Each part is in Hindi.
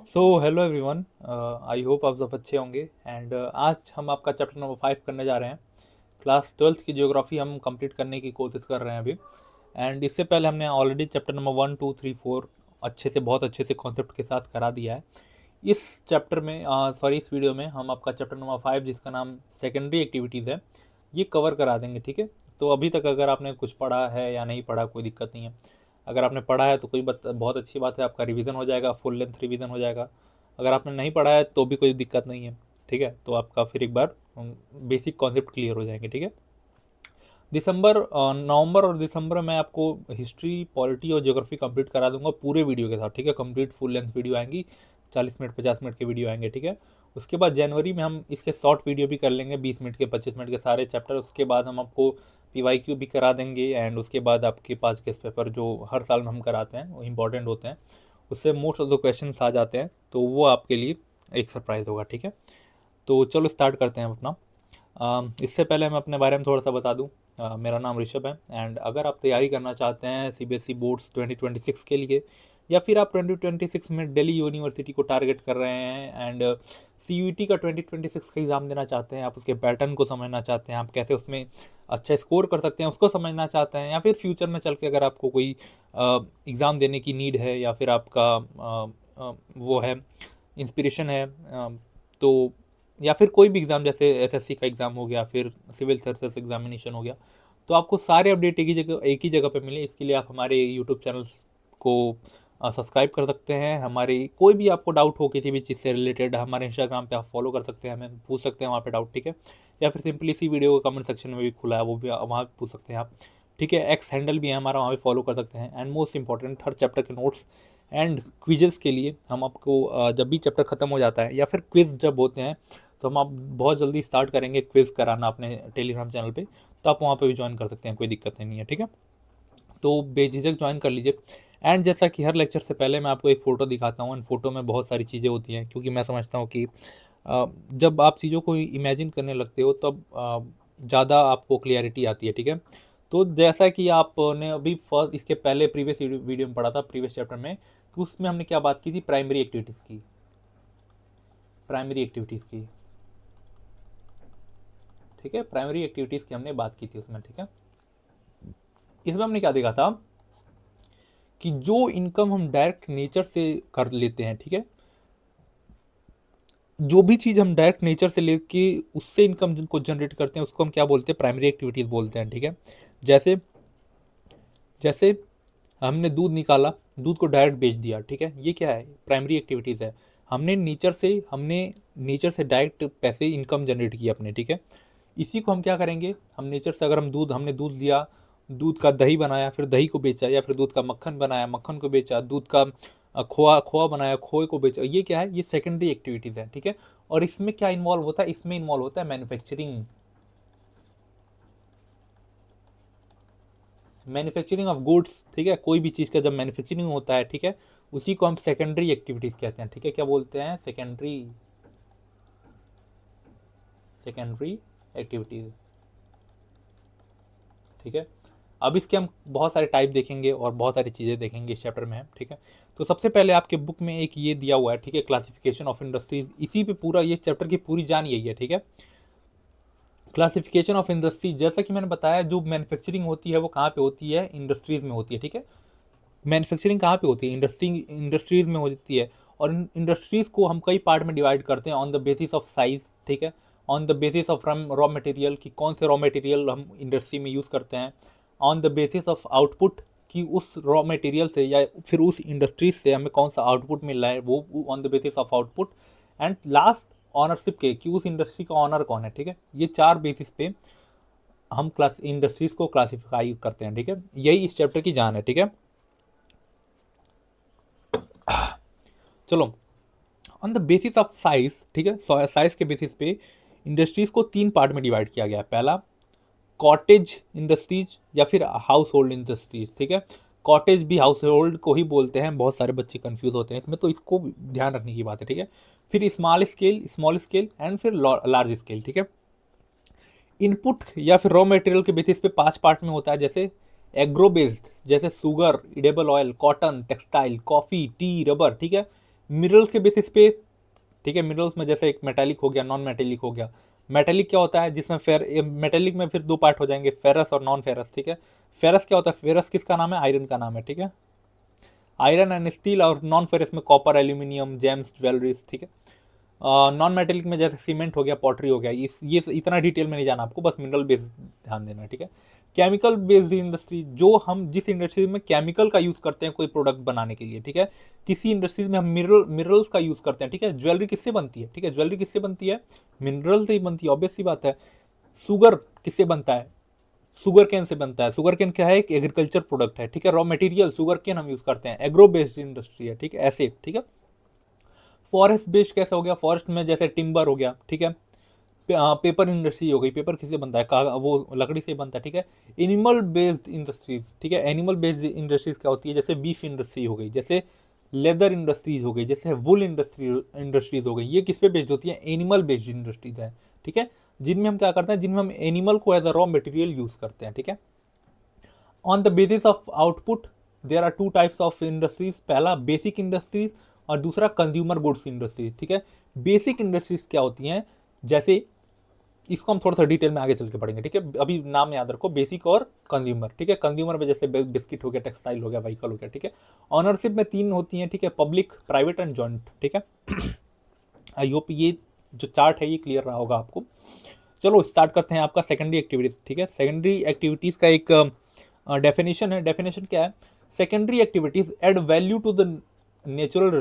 Hello everyone. आई होप आप सब अच्छे होंगे एंड आज हम आपका चैप्टर नंबर 5 करने जा रहे हैं। क्लास 12th की ज्योग्राफी हम कंप्लीट करने की कोशिश कर रहे हैं अभी। एंड इससे पहले हमने ऑलरेडी चैप्टर नंबर 1 2 3 4 बहुत अच्छे से कॉन्सेप्ट के साथ करा दिया है। इस चैप्टर में इस वीडियो में हम आपका चैप्टर नंबर 5 जिसका नाम सेकेंडरी एक्टिविटीज़ है, ये कवर करा देंगे। ठीक है, तो अभी तक अगर आपने कुछ पढ़ा है या नहीं पढ़ा कोई दिक्कत नहीं है। अगर आपने पढ़ा है तो बहुत अच्छी बात है, आपका रिवीजन हो जाएगा, फुल लेंथ रिवीजन हो जाएगा। अगर आपने नहीं पढ़ा है तो भी कोई दिक्कत नहीं है। ठीक है, तो आपका फिर एक बार बेसिक कॉन्सेप्ट क्लियर हो जाएंगे। ठीक है, नवंबर और दिसंबर में आपको हिस्ट्री, पॉलिटी और ज्योग्राफी कंप्लीट करा दूंगा पूरे वीडियो के साथ। ठीक है, कंप्लीट फुल लेंथ वीडियो आएंगी, 40 मिनट 50 मिनट के वीडियो आएंगे। ठीक है, उसके बाद जनवरी में हम इसके शॉर्ट वीडियो भी कर लेंगे, 20 मिनट के 25 मिनट के सारे चैप्टर। उसके बाद हम आपको PYQ भी करा देंगे एंड उसके बाद आपके 5 गेस्ट पेपर जो हर साल में हम कराते हैं वो इंपॉर्टेंट होते हैं, उससे मोस्ट ऑफ द क्वेश्चन आ जाते हैं, तो वो आपके लिए एक सरप्राइज होगा। ठीक है, तो चलो स्टार्ट करते हैं अपना। इससे पहले मैं अपने बारे में थोड़ा सा बता दूं। मेरा नाम ऋषभ है एंड अगर आप तैयारी करना चाहते हैं CBSE बोर्ड्स 2026 के लिए, या फिर आप 2026 में दिल्ली यूनिवर्सिटी को टारगेट कर रहे हैं एंड CUET का 2026 का एग्ज़ाम देना चाहते हैं, आप उसके पैटर्न को समझना चाहते हैं, आप कैसे उसमें अच्छा स्कोर कर सकते हैं उसको समझना चाहते हैं, या फिर फ्यूचर में चल के अगर आपको कोई एग्ज़ाम देने की नीड है या फिर आपका वो है इंस्पिरेशन है, तो या फिर कोई भी एग्ज़ाम जैसे SSC का एग्ज़ाम हो गया, फिर सिविल सर्विसेज एग्जामिनेशन हो गया, तो आपको सारे अपडेट एक ही जगह पे मिले, इसके लिए आप हमारे यूट्यूब चैनल्स को सब्सक्राइब कर सकते हैं। हमारे कोई भी आपको डाउट हो किसी भी चीज़ से रिलेटेड, हमारे इंस्टाग्राम पे आप फॉलो कर सकते हैं, हमें पूछ सकते हैं वहाँ पे डाउट। ठीक है, या फिर सिंपली इसी वीडियो का कमेंट सेक्शन में भी खुला है, वो भी वहाँ पे पूछ सकते हैं आप। ठीक है, एक्स हैंडल भी है हमारा, वहाँ पे फॉलो कर सकते हैं। And most important, her chapter के नोट्स एंड क्विजेस के लिए हम आपको जब भी चैप्टर ख़त्म हो जाता है या फिर क्विज जब होते हैं, तो हम आप बहुत जल्दी स्टार्ट करेंगे क्विज़ कराना अपने टेलीग्राम चैनल पे, तो आप वहाँ पे भी ज्वाइन कर सकते हैं, कोई दिक्कत नहीं है। ठीक है, तो बेझिझक ज्वाइन कर लीजिए। एंड जैसा कि हर लेक्चर से पहले मैं आपको एक फ़ोटो दिखाता हूँ, एंड फोटो में बहुत सारी चीज़ें होती हैं, क्योंकि मैं समझता हूँ कि जब आप चीज़ों को इमेजिन करने लगते हो तब ज़्यादा आपको क्लियरिटी आती है। ठीक है, तो जैसा कि आपने अभी फर्स्ट इसके पहले प्रीवियस वीडियो में पढ़ा था, प्रीवियस चैप्टर में, कि उसमें हमने क्या बात की थी, प्राइमरी एक्टिविटीज़ की। ठीक है, प्राइमरी एक्टिविटीज़ की हमने बात की थी उसमें। ठीक है, इसमें हमने क्या देखा था कि जो इनकम हम डायरेक्ट नेचर से कर लेते हैं, ठीक है, जो भी चीज़ हम डायरेक्ट नेचर से लेके उससे इनकम जिनको जनरेट करते हैं उसको हम क्या बोलते हैं, प्राइमरी एक्टिविटीज़ बोलते हैं। ठीक है, जैसे जैसे हमने दूध निकाला, दूध को डायरेक्ट बेच दिया। ठीक है, ये क्या है, प्राइमरी एक्टिविटीज़ है। हमने नेचर से डायरेक्ट पैसे इनकम जनरेट किया अपने। ठीक है, इसी को हम क्या करेंगे, हम नेचर से अगर हमने दूध लिया, दूध का दही बनाया, फिर दही को बेचा, या फिर दूध का मक्खन बनाया, मक्खन को बेचा, दूध का खोआ बनाया, खोए को बेचा, ये क्या है, ये सेकेंडरी एक्टिविटीज़ है। ठीक है, और इसमें क्या इन्वॉल्व होता है, इसमें इन्वॉल्व होता है मैन्युफैक्चरिंग ऑफ गुड्स। ठीक है, कोई भी चीज़ का जब मैन्युफैक्चरिंग होता है, ठीक है, उसी को हम सेकेंडरी एक्टिविटीज़ कहते हैं। ठीक है, क्या बोलते हैं, सेकेंडरी एक्टिविटीज़। ठीक है, अब इसके हम बहुत सारे टाइप देखेंगे और बहुत सारी चीज़ें देखेंगे इस चैप्टर में हम। ठीक है, तो सबसे पहले आपके बुक में एक ये दिया हुआ है, ठीक है, क्लासिफिकेशन ऑफ इंडस्ट्रीज, इसी पे पूरा ये चैप्टर की पूरी जान यही है। ठीक है, क्लासिफिकेशन ऑफ इंडस्ट्री, जैसा कि मैंने बताया, जो मैन्युफैक्चरिंग होती है वो कहाँ पे होती है, इंडस्ट्रीज़ में होती है। ठीक है, मैन्युफैक्चरिंग कहाँ पे होती है, इंडस्ट्रीज़ में होती है। और इंडस्ट्रीज़ को हम कई पार्ट में डिवाइड करते हैं on the basis of size. ठीक है, on the basis of raw material, कि कौन से रॉ मटेरियल हम इंडस्ट्री में यूज़ करते हैं, on the basis of output, कि उस रॉ मटेरियल से या फिर उस इंडस्ट्रीज से हमें कौन सा आउटपुट मिल रहा है, वो on the basis of output. And last ownership के, कि उस इंडस्ट्री का ऑनर कौन है। ठीक है, ये 4 बेसिस पे हम क्लास इंडस्ट्रीज को क्लासिफाई करते हैं। ठीक है, यही इस चैप्टर की जान है। ठीक है, चलो, on the basis of size, ठीक है, साइज के बेसिस पे इंडस्ट्रीज को 3 पार्ट में डिवाइड किया गया है। पहला, कॉटेज इंडस्ट्रीज या फिर हाउस होल्ड इंडस्ट्रीज। ठीक है, कॉटेज भी हाउस होल्ड को ही बोलते हैं, बहुत सारे बच्चे कंफ्यूज होते हैं इसमें, तो इसको ध्यान रखने की बात है। ठीक है, फिर स्मॉल स्केल एंड फिर लार्ज स्केल। ठीक है, इनपुट या फिर रॉ मटेरियल के बेसिस पे 5 पार्ट में होता है, जैसे एग्रो बेस्ड, जैसे sugar, edible oil, cotton, textile, coffee, T, rubber. ठीक है, मिनरल्स के बेसिस पे, ठीक है, मिनरल्स में जैसे एक मेटेलिक हो गया, नॉन मेटेलिक हो गया। मेटेलिक क्या होता है, जिसमें मेटेलिक में फिर दो पार्ट हो जाएंगे, फेरस और नॉन फेरस, ठीक है। फेरस क्या होता है, फेरस किसका नाम है, आयरन का नाम है, ठीक है, आयरन एंड स्टील। और नॉन फेरस में कॉपर, एल्यूमिनियम, जेम्स, ज्वेलरीज, ठीक है। नॉन मेटेलिक में जैसे सीमेंट हो गया, पॉटरी हो गया। ये इतना डिटेल में नहीं जाना आपको, बस मिनरल बेस्ड ध्यान देना है, ठीक है। केमिकल बेस्ड इंडस्ट्री, जो हम जिस इंडस्ट्री में केमिकल का यूज करते हैं कोई प्रोडक्ट बनाने के लिए, ठीक है, किसी इंडस्ट्रीज में हम मिनरल्स का यूज करते हैं, ठीक है। ज्वेलरी किससे बनती है, ठीक है, ज्वेलरी किससे बनती है, मिनरल से ही बनती है, ऑब्वियस सी बात है। सुगर किससे बनता है, सुगर केन से बनता है। सुगर केन क्या है, एक एग्रीकल्चर प्रोडक्ट है, ठीक है। रॉ मटेरियल सुगर केन हम यूज करते हैं, एग्रो बेस्ड इंडस्ट्री है, ठीक है, ऐसे, ठीक है। फॉरेस्ट बेस्ड कैसे हो गया, फॉरेस्ट में जैसे टिम्बर हो गया, ठीक है। पेपर इंडस्ट्री हो गई, पेपर किससे बनता है, वो लकड़ी से बनता है, ठीक है। एनिमल बेस्ड इंडस्ट्रीज, ठीक है, एनिमल बेस्ड इंडस्ट्रीज क्या होती है, जैसे बीफ इंडस्ट्री हो गई, जैसे लेदर इंडस्ट्रीज हो गई, जैसे वुल इंडस्ट्रीज हो गई। ये किस पे बेस्ड होती है, एनिमल बेस्ड इंडस्ट्रीज है, ठीक है, जिनमें हम क्या करते हैं, जिनमें हम एनिमल को as a raw material use करते हैं, ठीक है। On the basis of output there are two types of industries, पहला बेसिक इंडस्ट्रीज और दूसरा कंज्यूमर गुड्स इंडस्ट्रीज, ठीक है। बेसिक इंडस्ट्रीज क्या होती हैं, जैसे इसको हम थोड़ा सा डिटेल में आगे चल के पढ़ेंगे, ठीक है। अभी नाम याद रखो, बेसिक और कंज्यूमर, ठीक है। कंज्यूमर में जैसे बिस्किट हो गया, टेक्सटाइल हो गया, व्हीकल हो गया, ठीक है। ऑनरशिप में तीन होती हैं, ठीक है, पब्लिक, प्राइवेट एंड जॉइंट, ठीक है। आई होप ये जो चार्ट है ये क्लियर रहा होगा आपको। चलो स्टार्ट करते हैं आपका सेकेंडरी एक्टिविटीज, ठीक है। सेकेंडरी एक्टिविटीज का एक डेफिनेशन है। डेफिनेशन क्या है, secondary activities add value to the natural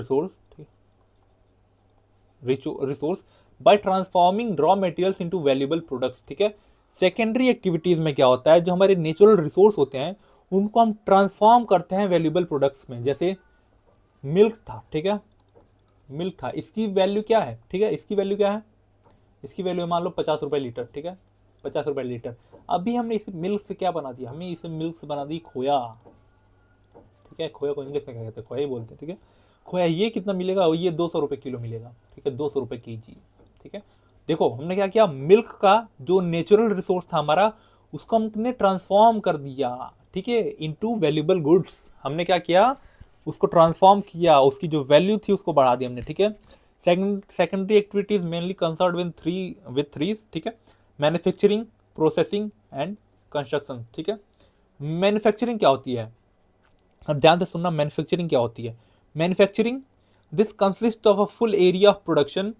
resource by transforming raw materials into valuable products, ठीक है। सेकेंडरी एक्टिविटीज में क्या होता है, जो हमारे नेचुरल रिसोर्स होते हैं उनको हम ट्रांसफॉर्म करते हैं वैल्यूएबल प्रोडक्ट्स में। जैसे मिल्क था, ठीक है, मिल्क था, इसकी वैल्यू क्या है, ठीक है, इसकी वैल्यू क्या है, इसकी वैल्यू मान लो 50 रुपये लीटर, ठीक है, 50 रुपये लीटर। अभी हमने इसे मिल्क से क्या बना दिया, हमें इसे मिल्क से बना दी खोया, ठीक है। खोया को इंग्लिश में क्या कहते हैं, खोया ही बोलते हैं, ठीक है। खोया ये कितना मिलेगा, ये 200 रुपये किलो मिलेगा, ठीक है, 200 रुपये केजी, ठीक है। देखो हमने क्या किया, मिल्क का जो नेचुरल रिसोर्स था हमारा, उसको हमने ट्रांसफॉर्म कर दिया, ठीक है, इनटू वैल्यूएबल गुड्स। हमने क्या किया, उसको ट्रांसफॉर्म किया, उसकी जो वैल्यू थी उसको बढ़ा दी हमने, ठीक है। Secondary activities mainly concern with three, ठीक है, मैन्युफैक्चरिंग, प्रोसेसिंग एंड कंस्ट्रक्शन, ठीक है। मैन्युफैक्चरिंग क्या होती है, अब ध्यान से सुनना, मैन्युफैक्चरिंग क्या होती है। Manufacturing, this consist of a full area of production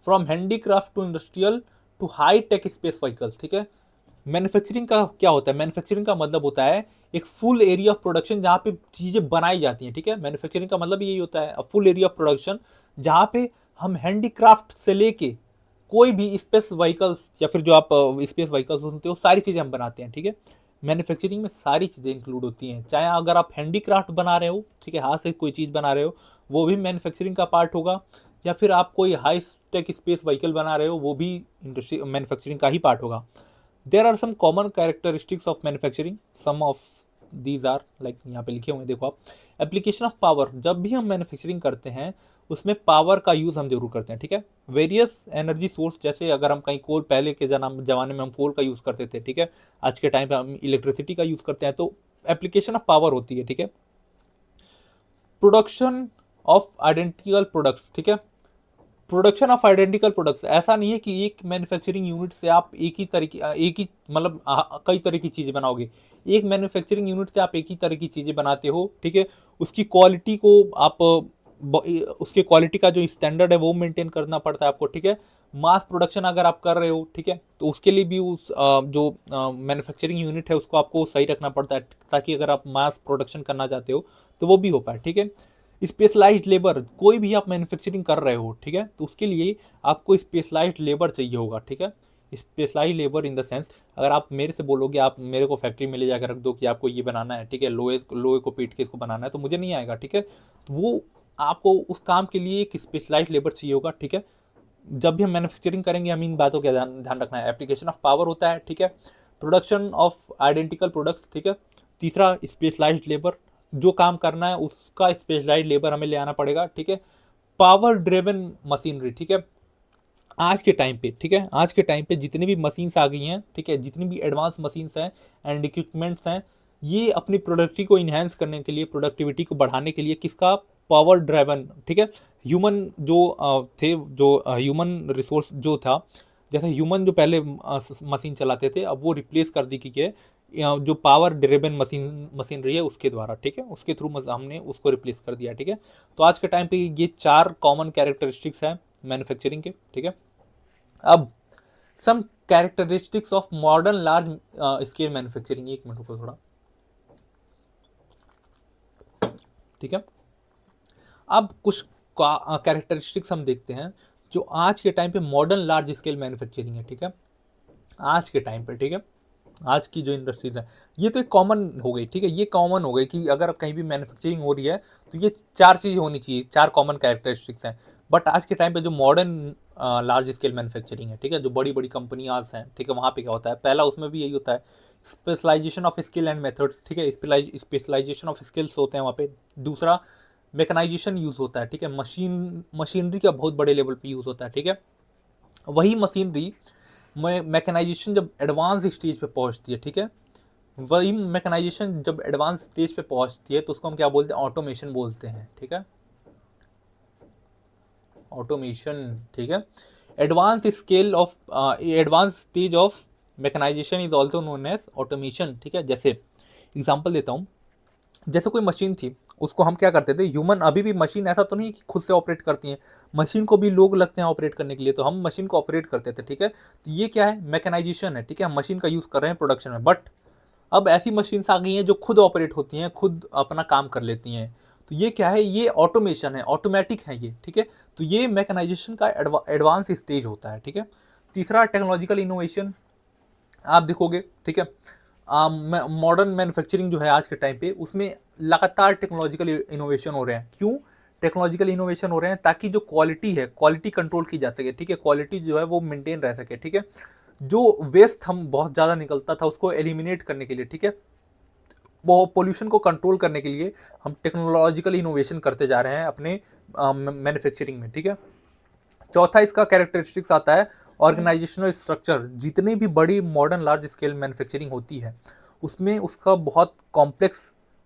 from handicraft to industrial to high tech space vehicles, ठीक है। मैन्युफैक्चरिंग का क्या होता है, मैन्युफैक्चरिंग का मतलब होता है एक फुल एरिया ऑफ प्रोडक्शन जहाँ पे चीज़ें बनाई जाती हैं, ठीक है। मैन्युफैक्चरिंग का मतलब यही होता है, फुल एरिया ऑफ प्रोडक्शन जहाँ पे हम हैंडीक्राफ्ट से लेके कोई भी स्पेस व्हीकल्स या फिर जो आप स्पेस व्हीकल्स सुनते हो, सारी चीज़ें हम बनाते हैं, ठीक है। मैन्युफैक्चरिंग में सारी चीज़ें इंक्लूड होती हैं, चाहे अगर आप हैंडीक्राफ्ट बना रहे हो, ठीक है, हाथ से कोई चीज़ बना रहे हो, वो भी मैन्युफैक्चरिंग का पार्ट होगा, या फिर आप कोई हाई टेक स्पेस व्हीकल बना रहे हो, वो भी इंडस्ट्री मैन्युफैक्चरिंग का ही पार्ट होगा। There are some common characteristics of manufacturing, some of these are like, यहाँ पे लिखे हुए हैं देखो आप। एप्लीकेशन ऑफ पावर, जब भी हम मैन्युफैक्चरिंग करते हैं उसमें पावर का यूज़ हम जरूर करते हैं, ठीक है। वेरियस एनर्जी सोर्स, जैसे अगर हम कहीं कोल, पहले के जमाने में हम कोल का यूज़ करते थे, ठीक है, आज के टाइम पे हम इलेक्ट्रिसिटी का यूज़ करते हैं, तो एप्लीकेशन ऑफ पावर होती है, ठीक है। प्रोडक्शन ऑफ आइडेंटिकल प्रोडक्ट्स, ठीक है। प्रोडक्शन ऑफ आइडेंटिकल प्रोडक्ट्स, ऐसा नहीं है कि एक मैन्युफैक्चरिंग यूनिट से आप एक ही मतलब कई तरह की चीज़ें बनाओगे। एक मैन्युफैक्चरिंग यूनिट से आप एक ही तरह की चीज़ें बनाते हो, ठीक है। उसकी क्वालिटी को आप उसके क्वालिटी का जो स्टैंडर्ड है वो मेंटेन करना पड़ता है आपको, ठीक है। मास प्रोडक्शन अगर आप कर रहे हो, ठीक है, तो उसके लिए भी उस जो मैन्युफैक्चरिंग यूनिट है उसको आपको सही रखना पड़ता है, ताकि अगर आप मास प्रोडक्शन करना चाहते हो तो वो भी हो पाए, ठीक है। स्पेशलाइज्ड लेबर, कोई भी आप मैन्युफैक्चरिंग कर रहे हो, ठीक है, तो उसके लिए आपको स्पेशलाइज्ड लेबर चाहिए होगा, ठीक है। Specialised labour in the sense, अगर आप मेरे से बोलोगे, आप मेरे को फैक्ट्री में ले जाकर रख दो कि आपको ये बनाना है, ठीक है, लोहे को पीट के इसको बनाना है, तो मुझे नहीं आएगा, ठीक है। तो वो आपको उस काम के लिए एक स्पेशलाइज्ड लेबर चाहिए होगा, ठीक है। जब भी हम मैन्युफैक्चरिंग करेंगे हम इन बातों का ध्यान रखना है। एप्लीकेशन ऑफ पावर होता है, ठीक है। प्रोडक्शन ऑफ आइडेंटिकल प्रोडक्ट्स, ठीक है। तीसरा स्पेशलाइज्ड लेबर, जो काम करना है उसका स्पेशलाइज्ड लेबर हमें ले आना पड़ेगा, ठीक है। पावर ड्रिवन मशीनरी, ठीक है। आज के टाइम पे, ठीक है, आज के टाइम पे जितनी भी मशीन्स आ गई हैं, ठीक है, जितनी भी एडवांस मशीन्स हैं एंड इक्विपमेंट्स हैं, ये अपनी प्रोडक्टिविटी को इन्हेंस करने के लिए, प्रोडक्टिविटी को बढ़ाने के लिए किसका, पावर ड्राइवन, ठीक है, ह्यूमन जो थे, जो ह्यूमन रिसोर्स जो था, जैसे ह्यूमन जो पहले मशीन चलाते थे, अब वो रिप्लेस कर दी कि जो पावर ड्रिवन मशीनरी है उसके द्वारा, ठीक है, उसके थ्रू हमने उसको रिप्लेस कर दिया, ठीक है। तो आज के टाइम पे ये 4 कॉमन कैरेक्टरिस्टिक्स हैं मैन्युफैक्चरिंग के, ठीक है। अब some characteristics of modern large scale manufacturing, एक मिनट रुको थोड़ा, ठीक है। अब कुछ कैरेक्टरिस्टिक्स हम देखते हैं जो आज के टाइम पे मॉडर्न लार्ज स्केल मैन्युफैक्चरिंग है, ठीक है, आज के टाइम पे, ठीक है, आज की जो इंडस्ट्रीज है, ये तो एक कॉमन हो गई, ठीक है, ये कॉमन हो गई कि अगर कहीं भी मैन्युफैक्चरिंग हो रही है तो ये 4 चीज़ होनी चाहिए, 4 कॉमन कैरेक्टरिस्टिक्स हैं। बट आज के टाइम पे जो मॉडर्न लार्ज स्केल मैन्युफैक्चरिंग है, ठीक है, जो बड़ी बड़ी कंपनियाज हैं, ठीक है, वहाँ पे क्या होता है, पहला उसमें भी यही होता है, specialisation of skill and methods, ठीक है, स्पेशलाइजेशन ऑफ स्किल्स होते हैं वहाँ पे। दूसरा, मैकेनाइजेशन यूज़ होता है, ठीक है, मशीनरी का बहुत बड़े लेवल पे यूज़ होता है, ठीक है। वही मशीनरी मैकेनाइजेशन जब एडवांस स्टेज पे पहुंचती है, ठीक है, वही मैकेनाइजेशन जब एडवांस स्टेज पे पहुंचती है तो उसको हम क्या बोलते हैं, ऑटोमेशन बोलते हैं, ठीक है, ऑटोमेशन, ठीक है। Advance stage of mechanisation is also known as automation, ठीक है। जैसे एग्जांपल देता हूँ, जैसे कोई मशीन थी, उसको हम क्या करते थे, ह्यूमन, अभी भी मशीन ऐसा तो नहीं कि खुद से ऑपरेट करती हैं, मशीन को भी लोग लगते हैं ऑपरेट करने के लिए, तो हम मशीन को ऑपरेट करते थे, ठीक है। तो ये क्या है, मैकेनाइजेशन है, ठीक है, हम मशीन का यूज़ कर रहे हैं प्रोडक्शन में। बट अब ऐसी मशीन्स आ गई हैं जो खुद ऑपरेट होती हैं, खुद अपना काम कर लेती हैं, तो ये क्या है, ये ऑटोमेशन है, ऑटोमेटिक है ये, ठीक है। तो ये मैकेनाइजेशन का एडवांस स्टेज होता है, ठीक है। तीसरा, टेक्नोलॉजिकल इनोवेशन, आप देखोगे, ठीक है, मॉडर्न मैन्युफैक्चरिंग जो है आज के टाइम पे, उसमें लगातार टेक्नोलॉजिकल इनोवेशन हो रहे हैं। क्यों टेक्नोलॉजिकल इनोवेशन हो रहे हैं, ताकि जो क्वालिटी है, क्वालिटी कंट्रोल की जा सके, ठीक है, क्वालिटी जो है वो मेंटेन रह सके, ठीक है। जो वेस्ट हम बहुत ज़्यादा निकलता था उसको एलिमिनेट करने के लिए, ठीक है, वो पोल्यूशन को कंट्रोल करने के लिए हम टेक्नोलॉजिकल इनोवेशन करते जा रहे हैं अपने मैन्युफैक्चरिंग में, ठीक है। चौथा इसका कैरेक्टरिस्टिक्स आता है ऑर्गेनाइजेशनल स्ट्रक्चर। जितनी भी बड़ी मॉडर्न लार्ज स्केल मैन्युफैक्चरिंग होती है उसमें उसका बहुत कॉम्प्लेक्स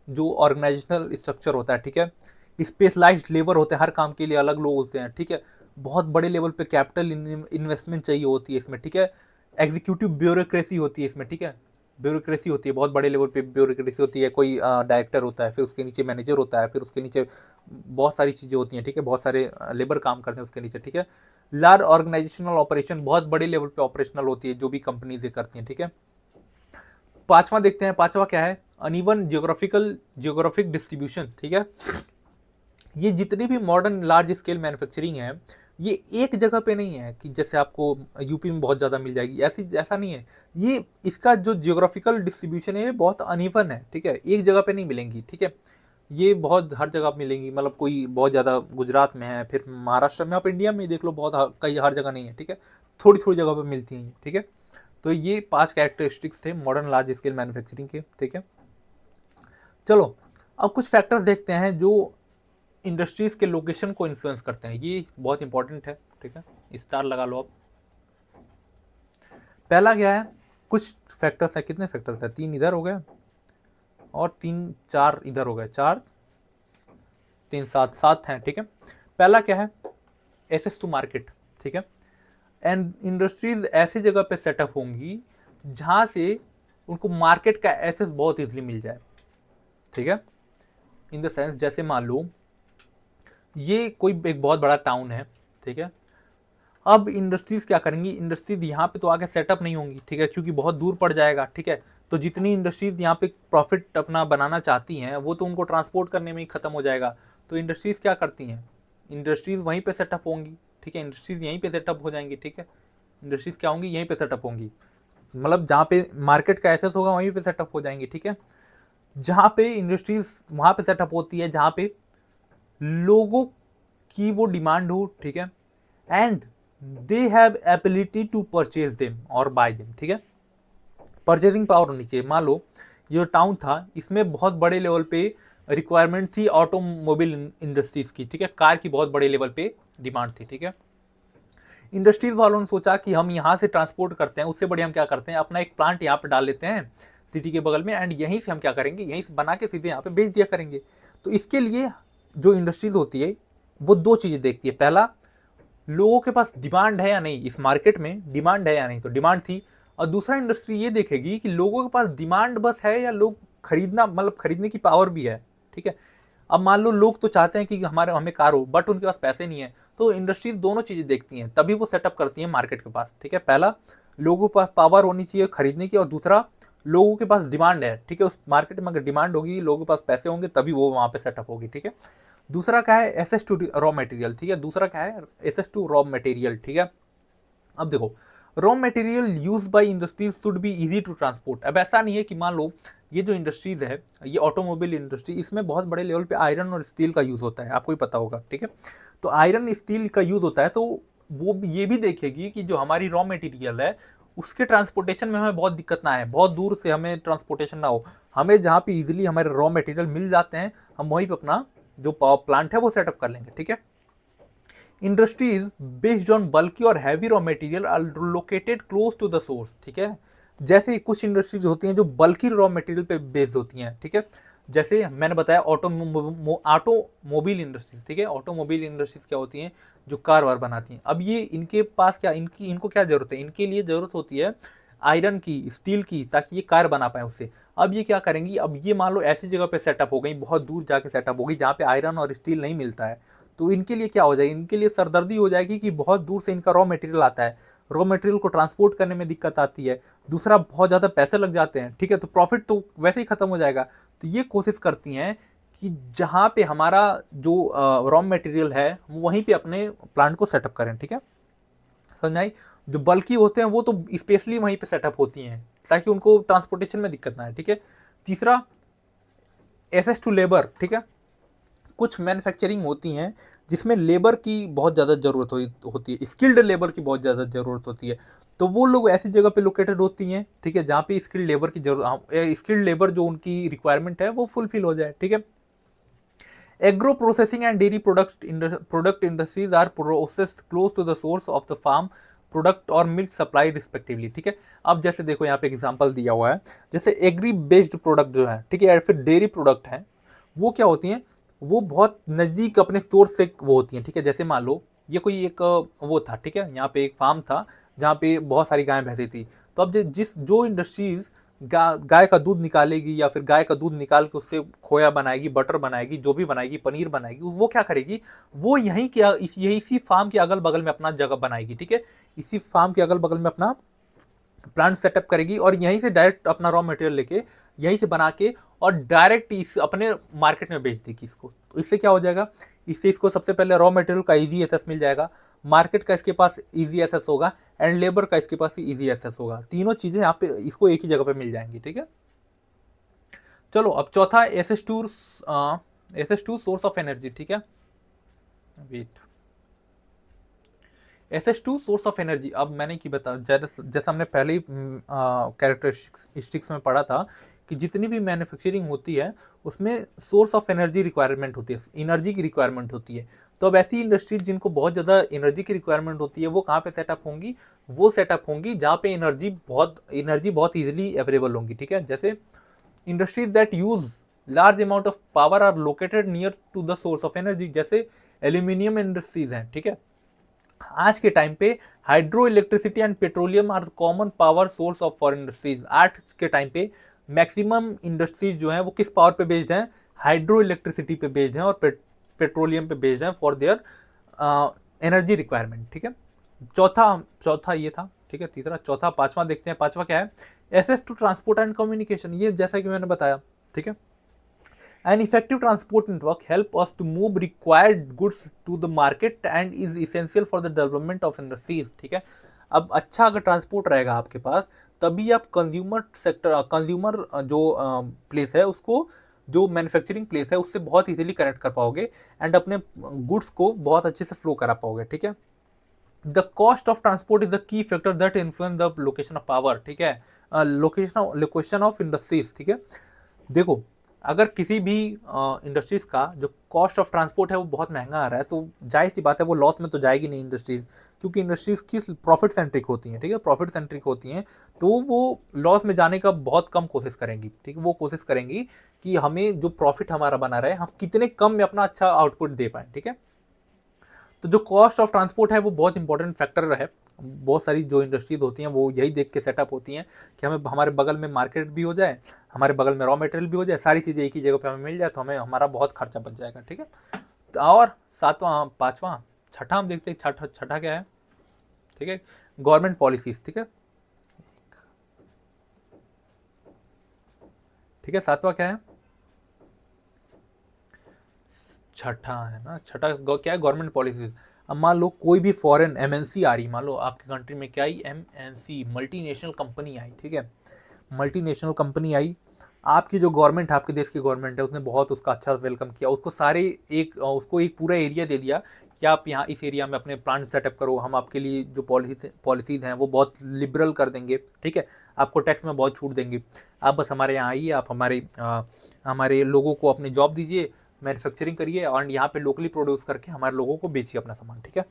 जो ऑर्गेनाइजेशनल स्ट्रक्चर होता है, ठीक है। स्पेशलाइज्ड लेबर होते हैं, हर काम के लिए अलग लोग होते हैं, ठीक है। बहुत बड़े लेवल पे कैपिटल इन्वेस्टमेंट चाहिए होती है इसमें, ठीक है। एग्जीक्यूटिव ब्यूरोक्रेसी होती है इसमें, ठीक है, ब्यूरोक्रेसी होती है, बहुत बड़े लेवल पे ब्यूरोक्रेसी होती है। कोई डायरेक्टर होता है, फिर उसके नीचे मैनेजर होता है, फिर उसके नीचे बहुत सारी चीज़ें होती हैं, ठीक है, बहुत सारे लेबर काम करते हैं उसके नीचे, ठीक है। लार्ज ऑर्गेनाइजेशनल ऑपरेशन, बहुत बड़े लेवल पे ऑपरेशनल होती है जो भी कंपनीज करती हैं, ठीक है। पांचवा देखते हैं, पांचवा क्या है, अनइवन जियोग्राफिक डिस्ट्रीब्यूशन, ठीक है। ये जितनी भी मॉडर्न लार्ज स्केल मैन्युफैक्चरिंग है, ये एक जगह पे नहीं है कि जैसे आपको यूपी में बहुत ज़्यादा मिल जाएगी, ऐसा नहीं है। ये इसका जो जियोग्राफिकल डिस्ट्रीब्यूशन है ये बहुत अनइवन है, ठीक है, एक जगह पे नहीं मिलेंगी, ठीक है। ये बहुत हर जगह मिलेंगी, मतलब कोई बहुत ज़्यादा गुजरात में है, फिर महाराष्ट्र में, आप इंडिया में देख लो, बहुत कई हर जगह नहीं है, ठीक है, थोड़ी थोड़ी जगह पर मिलती हैं, ठीक है। तो ये 5 कैरेक्टरिस्टिक्स थे मॉडर्न लार्ज स्केल मैन्युफैक्चरिंग के, ठीक है। चलो अब कुछ फैक्टर्स देखते हैं जो इंडस्ट्रीज के लोकेशन को इन्फ्लुएंस करते हैं, ये बहुत इंपॉर्टेंट है, ठीक है, स्टार लगा लो आप। पहला क्या है, कुछ फैक्टर्स है, कितने फैक्टर्स है, 3 इधर हो गए और 4 इधर हो गए, 4 3 7 हैं, ठीक है। पहला क्या है, एक्सेस टू मार्केट, ठीक है। एंड इंडस्ट्रीज ऐसी जगह पे सेटअप होंगी जहां से उनको मार्केट का एक्सेस बहुत इजीली मिल जाए, ठीक है। इन द सेंस, जैसे मान लो ये कोई एक बहुत बड़ा टाउन है, ठीक है। अब इंडस्ट्रीज क्या करेंगी, इंडस्ट्रीज यहाँ पे तो आके सेटअप नहीं होंगी, ठीक है, क्योंकि बहुत दूर पड़ जाएगा, ठीक है। तो जितनी इंडस्ट्रीज यहाँ पे प्रॉफिट अपना बनाना चाहती हैं वो तो उनको ट्रांसपोर्ट करने में ही खत्म हो जाएगा। तो इंडस्ट्रीज क्या करती हैं, इंडस्ट्रीज वहीं पे सेटअप होंगी, ठीक है, इंडस्ट्रीज यहीं पे सेटअप हो जाएंगी, ठीक है। इंडस्ट्रीज क्या होंगी, यहीं पे सेटअप होंगी, मतलब जहाँ पे मार्केट का एक्सेस होगा वहीं पे सेटअप हो जाएंगी, ठीक है। जहाँ पे इंडस्ट्रीज वहाँ पे सेटअप होती है जहाँ पे लोगों की वो डिमांड हो, ठीक है, and they have ability to purchase them और बाय देम, ठीक है। परचेजिंग पावर होनी चाहिए। मान लो ये टाउन था, इसमें बहुत बड़े लेवल पे रिक्वायरमेंट थी ऑटोमोबाइल इंडस्ट्रीज की, ठीक है, कार की बहुत बड़े लेवल पे डिमांड थी, ठीक है। इंडस्ट्रीज वालों ने सोचा कि हम यहाँ से ट्रांसपोर्ट करते हैं, उससे बढ़िया हम क्या करते हैं, अपना एक प्लांट यहाँ पे डाल लेते हैं, सिटी के बगल में, एंड यहीं से हम क्या करेंगे, यहीं से बना के सीधे यहाँ पे बेच दिया करेंगे। तो इसके लिए जो इंडस्ट्रीज होती है वो दो चीज़ें देखती है, पहला लोगों के पास डिमांड है या नहीं, इस मार्केट में डिमांड है या नहीं, तो डिमांड थी। और दूसरा इंडस्ट्री ये देखेगी कि लोगों के पास डिमांड बस है या लोग खरीदना, मतलब खरीदने की पावर भी है, ठीक है। अब मान लो लोग तो चाहते हैं कि हमें कार हो, बट उनके पास पैसे नहीं है, तो इंडस्ट्रीज दोनों चीजें देखती हैं, तभी वो सेटअप करती हैं मार्केट के पास, ठीक है। पहला लोगों के पास पावर होनी चाहिए खरीदने की, और दूसरा लोगों के पास डिमांड है, ठीक है। उस मार्केट में अगर डिमांड होगी, लोगों के पास पैसे होंगे, तभी वो वहां पे सेटअप होगी, ठीक है। दूसरा क्या है, एसेस टू रॉ मटेरियल, ठीक है। दूसरा क्या है, एसेस टू रॉ मटेरियल, ठीक है। अब देखो, raw material use by industries should be easy to transport. अब ऐसा नहीं है कि मान लो ये जो इंडस्ट्रीज है, ये ऑटोमोबाइल इंडस्ट्री, इसमें बहुत बड़े लेवल पे आयरन और स्टील का यूज होता है, आपको ही पता होगा, ठीक है। तो आयरन स्टील का यूज होता है, तो वो ये भी देखेगी कि जो हमारी रॉ मटेरियल है उसके ट्रांसपोर्टेशन में हमें बहुत दिक्कत ना आए, बहुत दूर से हमें ट्रांसपोर्टेशन ना हो, हमें जहाँ पे इजीली हमारे रॉ मटेरियल मिल जाते हैं, हम वहीं पे अपना जो पावर प्लांट है वो सेटअप कर लेंगे, ठीक है। इंडस्ट्रीज बेस्ड ऑन बल्की और heavy raw material are located close to the source, ठीक है। जैसे कुछ इंडस्ट्रीज होती हैं जो बल्की रॉ मटेरियल पे बेस्ड होती हैं, ठीक है। जैसे मैंने बताया ऑटोमोबाइल इंडस्ट्रीज, ठीक है। ऑटोमोबाइल इंडस्ट्रीज क्या होती हैं, जो कार वार बनाती हैं। अब ये इनके पास क्या, इनको क्या जरूरत है, इनके लिए जरूरत होती है आयरन की, स्टील की, ताकि ये कार बना पाए उससे। अब ये क्या करेंगी, अब ये मान लो ऐसी जगह पे सेटअप हो गई, बहुत दूर जाके सेटअप हो गई जहाँ पे आयरन और स्टील नहीं मिलता है, तो इनके लिए क्या हो जाएगी, इनके लिए सरदर्दी हो जाएगी कि बहुत दूर से इनका रॉ मटेरियल आता है, रॉ मटेरियल को ट्रांसपोर्ट करने में दिक्कत आती है, दूसरा बहुत ज़्यादा पैसे लग जाते हैं, ठीक है। तो प्रॉफिट तो वैसे ही खत्म हो जाएगा। तो ये कोशिश करती हैं कि जहाँ पे हमारा जो रॉ मटेरियल है वहीं पे अपने प्लांट को सेटअप करें, ठीक है, समझ आई। जो बल्कि होते हैं वो तो स्पेशली वहीं पे सेटअप होती हैं ताकि उनको ट्रांसपोर्टेशन में दिक्कत ना आए, ठीक है। तीसरा, एसेस टू लेबर, ठीक है। कुछ मैन्युफैक्चरिंग होती हैं जिसमें लेबर की बहुत ज़्यादा ज़रूरत होती है, स्किल्ड लेबर की बहुत ज़्यादा ज़रूरत होती है, तो वो लोग ऐसी जगह पे लोकेटेड होती हैं, ठीक है, जहाँ पे स्किल्ड लेबर की जरूरत, स्किल्ड लेबर जो उनकी रिक्वायरमेंट है वो फुलफिल हो जाए, ठीक है। Agro processing and dairy product industries are processed close to the source of the farm product और मिल्क सप्लाई रिस्पेक्टिवली, ठीक है। अब जैसे देखो यहाँ पे एग्जांपल दिया हुआ है, जैसे एग्री बेस्ड प्रोडक्ट जो है, ठीक है, या फिर डेयरी प्रोडक्ट है, वो क्या होती हैं, वो बहुत नज़दीक अपने सोर्स से वो होती हैं, ठीक है। जैसे मान लो ये कोई एक वो था, ठीक है, यहाँ पे एक फार्म था जहाँ पे बहुत सारी गायें भैंसें थी। तो अब जो इंडस्ट्रीज गाय का दूध निकालेगी या फिर गाय का दूध निकाल के उससे खोया बनाएगी, बटर बनाएगी, जो भी बनाएगी, पनीर बनाएगी, वो क्या करेगी, वो यहीं के यही इसी फार्म के अगल बगल में अपना जगह बनाएगी, ठीक है। इसी फार्म के अगल बगल में अपना प्लांट सेटअप करेगी और यहीं से डायरेक्ट अपना रॉ मटेरियल लेके यहीं से बना के और डायरेक्ट इस अपने मार्केट में बेच देगी इसको। तो इससे क्या हो जाएगा, इससे इसको सबसे पहले रॉ मटेरियल का इजी एक्सेस मिल जाएगा, मार्केट का इसके पास इजी एक्सेस होगा, एंड लेबर का इसके पास इजी एक्सेस होगा। तीनों चीजें यहाँ पे इसको एक ही जगह पे मिल जाएंगी, ठीक है। चलो अब चौथा, access to source of energy, ठीक है। Wait, SS2 source of energy. अब मैंने की बता, जैसा हमने पहले ही कैरेक्टरिस्टिक्स में पढ़ा था कि जितनी भी मैन्युफैक्चरिंग होती है उसमें सोर्स ऑफ एनर्जी रिक्वायरमेंट होती है, एनर्जी की रिक्वायरमेंट होती है। तो अब ऐसी इंडस्ट्रीज जिनको बहुत ज़्यादा एनर्जी की रिक्वायरमेंट होती है वो कहाँ पे सेटअप होंगी, वो सेटअप होंगी जहाँ पे एनर्जी बहुत ईजिली अवेलेबल होंगी, ठीक है। जैसे industries that use large amount of power are located near to the source of energy, जैसे एल्यूमिनियम इंडस्ट्रीज हैं, ठीक है। आज के टाइम पे hydro electricity and petroleum are common power source of for industries. आज के टाइम पे मैक्सिमम इंडस्ट्रीज जो हैं वो किस पावर पे बेस्ड हैं, हाइड्रो इलेक्ट्रिसिटी पे बेस्ड हैं और पेट्रोलियम पे बेस्ड हैं फॉर देयर एनर्जी रिक्वायरमेंट, ठीक है। चौथा ये था, ठीक है। तीसरा, चौथा, पांचवा देखते हैं। पांचवा क्या है, access to transport and communication. ये जैसा कि मैंने बताया, ठीक है। An effective transport network help us to move required goods to the market and is essential for the development of industries, ठीक है। अब अच्छा अगर ट्रांसपोर्ट रहेगा आपके पास तभी आप कंज्यूमर जो प्लेस है उसको, जो मैन्युफैक्चरिंग प्लेस है उससे बहुत इजीली कनेक्ट कर पाओगे एंड अपने गुड्स को बहुत अच्छे से फ्लो करा पाओगे, ठीक है। The cost of transport is the key factor that influence the location of power, ठीक है, लोकेशन ऑफ इंडस्ट्रीज, ठीक है। देखो अगर किसी भी इंडस्ट्रीज का जो कॉस्ट ऑफ ट्रांसपोर्ट है वो बहुत महंगा आ रहा है, तो जाहिर सी बात है वो लॉस में तो जाएगी नहीं इंडस्ट्रीज, क्योंकि इंडस्ट्रीज किस प्रॉफिट सेंट्रिक होती हैं, ठीक है, प्रॉफिट सेंट्रिक होती हैं, तो वो लॉस में जाने का बहुत कम कोशिश करेंगी, ठीक है, वो कोशिश करेंगी कि हमें जो प्रॉफिट हमारा बना रहे हम कितने कम में अपना अच्छा आउटपुट दे पाए, ठीक है। तो जो कॉस्ट ऑफ ट्रांसपोर्ट है वो बहुत इंपॉर्टेंट फैक्टर है। बहुत सारी जो इंडस्ट्रीज होती हैं वो यही देख के सेटअप होती हैं कि हमें हमारे बगल में मार्केट भी हो जाए, हमारे बगल में रॉ मटेरियल भी हो जाए, सारी चीज़ें एक ही जगह पे हमें मिल जाए, तो हमें हमारा बहुत खर्चा बच जाएगा, ठीक है। तो और सातवां, पांचवां, छठा हम देखते हैं, छठा क्या है, ठीक है, गवर्नमेंट पॉलिसीज, ठीक है, ठीक है, सातवां क्या है, छठा है ना, छठा क्या है, गवर्नमेंट पॉलिसीज। अब मान लो कोई भी फॉरेन एमएनसी आ रही, मान लो आपके कंट्री में क्या आई, एमएनसी, मल्टीनेशनल कंपनी आई, ठीक है, मल्टीनेशनल कंपनी आई, आपकी जो गवर्नमेंट है, आपके देश की गवर्नमेंट है, उसने बहुत उसका अच्छा वेलकम किया, उसको उसको एक पूरा एरिया दे दिया कि आप यहाँ इस एरिया में अपने प्लांट सेटअप करो, हम आपके लिए जो पॉलिसीज़ हैं वो बहुत लिबरल कर देंगे, ठीक है, आपको टैक्स में बहुत छूट देंगे, आप बस हमारे यहाँ आइए, आप हमारे लोगों को अपनी जॉब दीजिए, मैन्युफैक्चरिंग करिए और यहाँ पे लोकली प्रोड्यूस करके हमारे लोगों को बेचिए अपना सामान, ठीक है।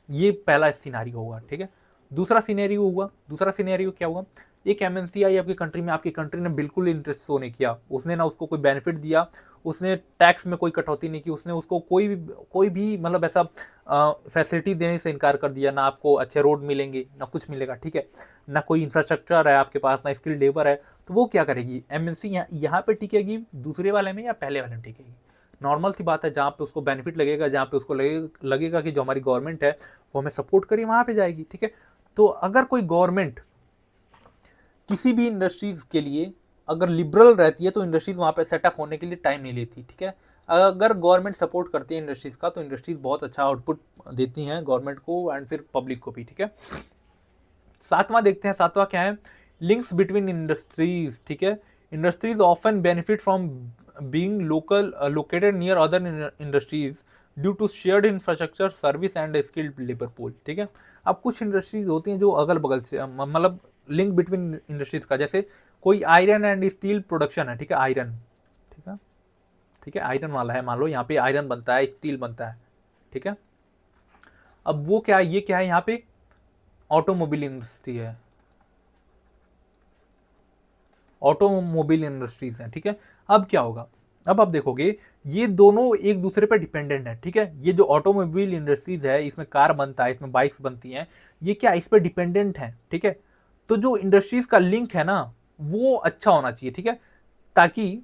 ये पहला सिनेरियो होगा, ठीक है। दूसरा सिनेरियो क्या हुआ, एक एमएनसी आई आपकी कंट्री में, आपकी कंट्री ने बिल्कुल इंटरेस्ट शो नहीं किया, उसने ना उसको कोई बेनिफिट दिया, उसने टैक्स में कोई कटौती नहीं की, उसने उसको कोई भी मतलब ऐसा फैसिलिटी देने से इनकार कर दिया, ना आपको अच्छे रोड मिलेंगे ना कुछ मिलेगा, ठीक है, ना कोई इंफ्रास्ट्रक्चर है आपके पास, ना स्किल्ड लेबर है, तो वो क्या करेगी, एमएनसी यहाँ पे टिकेगी दूसरे वाले में या पहले वाले में टिकेगी। नॉर्मल सी बात है, जहाँ पे उसको बेनिफिट लगेगा, जहाँ पे उसको लगेगा कि जो हमारी गवर्नमेंट है वो हमें सपोर्ट करिए, वहाँ पे जाएगी, ठीक है। तो अगर कोई गवर्नमेंट किसी भी इंडस्ट्रीज के लिए अगर लिबरल रहती है तो इंडस्ट्रीज वहाँ पे सेटअप होने के लिए टाइम नहीं लेती, ठीक है। अगर गवर्नमेंट सपोर्ट करती है इंडस्ट्रीज का, तो इंडस्ट्रीज बहुत अच्छा आउटपुट देती हैं गवर्नमेंट को एंड फिर पब्लिक को भी, ठीक है। सातवां देखते हैं, सातवां क्या है, लिंक्स बिटवीन इंडस्ट्रीज, ठीक है। Industries often benefit from being located near other industries due to shared infrastructure, service and skilled labour pool, ठीक है। अब कुछ इंडस्ट्रीज होती हैं जो अगल बगल से मतलब लिंक बिटवीन इंडस्ट्रीज का, जैसे कोई आयरन एंड स्टील प्रोडक्शन है, ठीक है, आयरन, ठीक है, ठीक है, आयरन वाला है, मान लो यहाँ पे आयरन बनता है, स्टील बनता है, ठीक है। अब वो क्या है, ये क्या है, यहाँ पे ऑटोमोबाइल इंडस्ट्री है, ऑटोमोबाइल इंडस्ट्रीज है, ठीक है। अब क्या होगा, अब आप देखोगे ये दोनों एक दूसरे पर डिपेंडेंट है, ठीक है। ये जो ऑटोमोबाइल इंडस्ट्रीज है, इसमें कार बनता है, इसमें बाइक्स बनती हैं, ये क्या इस पर डिपेंडेंट है, ठीक है। तो जो इंडस्ट्रीज का लिंक है ना वो अच्छा होना चाहिए, ठीक है, ताकि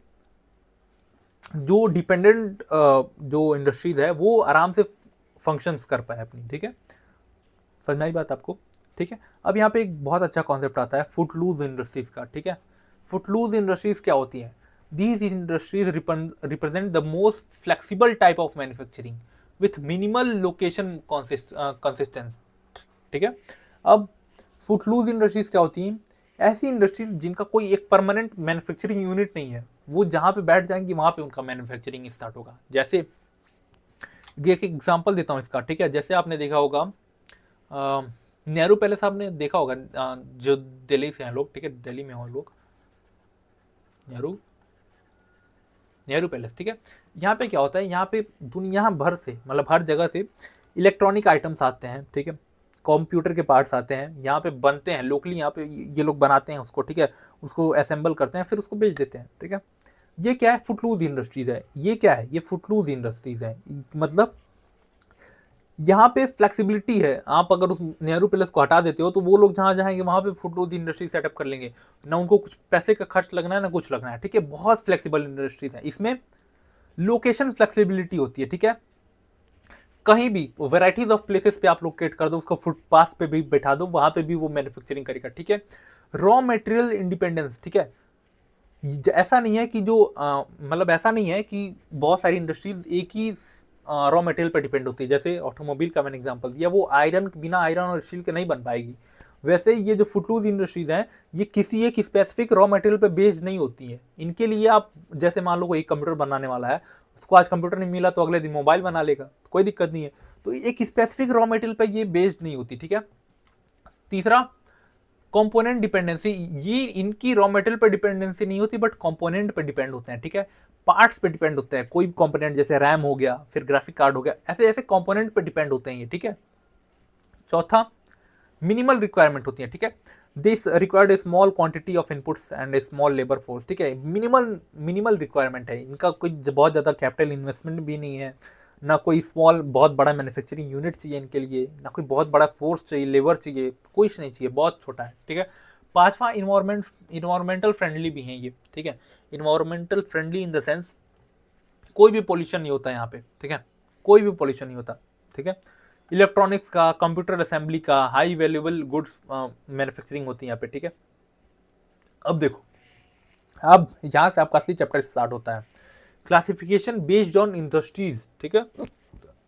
जो डिपेंडेंट जो इंडस्ट्रीज है वो आराम से फंक्शंस कर पाए अपनी, ठीक है। समझ में आई बात आपको, ठीक है। अब यहाँ पे एक बहुत अच्छा कॉन्सेप्ट आता है फुटलूज इंडस्ट्रीज का, ठीक है। फुटलूज इंडस्ट्रीज क्या होती है, these industries represent the most flexible type of manufacturing with minimal location consistence, ठीक है। अब फुटलूज इंडस्ट्रीज क्या होती हैं, ऐसी इंडस्ट्रीज जिनका कोई एक परमानेंट मैन्युफैक्चरिंग यूनिट नहीं है, वो जहां पे बैठ जाएंगी वहां पे उनका मैन्युफैक्चरिंग स्टार्ट होगा। जैसे ये एक एग्जांपल देता हूँ इसका, ठीक है। जैसे आपने देखा होगा नेहरू पैलेस, आपने देखा होगा, जो दिल्ली से हैं लोग, ठीक है, दिल्ली में हो लोग, नेहरू नेहरू पैलेस, ठीक है। यहाँ पे क्या होता है, यहाँ पे दुनिया भर से मतलब हर जगह से इलेक्ट्रॉनिक आइटम्स आते हैं, ठीक है, कंप्यूटर के पार्ट्स आते हैं, यहाँ पे बनते हैं लोकली, यहाँ पे ये लोग बनाते हैं उसको, ठीक है, उसको असेंबल करते हैं, फिर उसको बेच देते हैं, ठीक है। ये क्या है, फुटलूज इंडस्ट्रीज है, ये क्या है, ये फुटलूज इंडस्ट्रीज है, मतलब यहाँ पे फ्लेक्सिबिलिटी है। आप अगर उस नेहरू पैलेस को हटा देते हो तो वो लोग जहाँ जाएंगे वहाँ पे फुटलूज इंडस्ट्री सेटअप कर लेंगे, ना उनको कुछ पैसे का खर्च लगना है ना कुछ लगना है, ठीक है। बहुत फ्लेक्सिबल इंडस्ट्रीज है, इसमें लोकेशन फ्लेक्सिबिलिटी होती है, ठीक है। कहीं भी वेराइटीज ऑफ प्लेसेस पे आप लोकेट कर दो, उसको फुटपाथ पे भी बैठा दो, वहां पे भी वो मैन्युफैक्चरिंग करेगा, ठीक है। रॉ मटेरियल इंडिपेंडेंस, ठीक है। ऐसा नहीं है कि जो मतलब ऐसा नहीं है कि बहुत सारी इंडस्ट्रीज एक ही रॉ मटेरियल पर डिपेंड होती है। जैसे ऑटोमोबाइल का मैंने एग्जांपल दिया, वो बिना आयरन और स्टील के नहीं बन पाएगी। वैसे ये जो फुटलूज इंडस्ट्रीज हैं, ये किसी एक स्पेसिफिक रॉ मटेरियल पे बेस्ड नहीं होती है। इनके लिए आप जैसे मान लो कोई कंप्यूटर बनाने वाला है, उसको आज कंप्यूटर नहीं मिला तो अगले दिन मोबाइल बना लेगा, कोई दिक्कत नहीं है। तो एक स्पेसिफिक रॉ मटेरियल पे ये बेस्ड नहीं होती, ठीक है। तीसरा, कंपोनेंट डिपेंडेंसी, ये इनकी रॉ मटेरियल पर डिपेंडेंसी नहीं होती बट कंपोनेंट पर डिपेंड होते हैं, ठीक है। पार्ट्स पे डिपेंड होते हैं, कोई कंपोनेंट जैसे रैम हो गया, फिर ग्राफिक कार्ड हो गया, ऐसे ऐसे कंपोनेंट पे डिपेंड होते हैं ये, ठीक है। चौथा, मिनिमल रिक्वायरमेंट होती है, ठीक है। This required A small quantity of inputs and A small labour force, ठीक है। मिनिमल मिनिमल रिक्वायरमेंट है, इनका कोई बहुत ज़्यादा कैपिटल इन्वेस्टमेंट भी नहीं है, ना कोई स्मॉल बहुत बड़ा मैन्युफैक्चरिंग यूनिट चाहिए इनके लिए, ना कोई बहुत बड़ा फोर्स चाहिए, लेबर चाहिए, कुछ नहीं चाहिए, बहुत छोटा है, ठीक है। पांचवा, इन्वायरमेंटल फ्रेंडली भी हैं ये, ठीक है। Environmental friendly in the sense कोई भी पोल्यूशन नहीं होता यहाँ पे, ठीक है, कोई भी पोल्यूशन नहीं होता, ठीक है। इलेक्ट्रॉनिक्स का, कंप्यूटर असेंबली का, हाई वैल्यूएबल गुड्स मैन्युफैक्चरिंग होती है यहाँ पे, ठीक है। अब देखो, अब यहाँ से आपका असली चैप्टर स्टार्ट होता है, क्लासिफिकेशन बेस्ड ऑन इंडस्ट्रीज, ठीक है।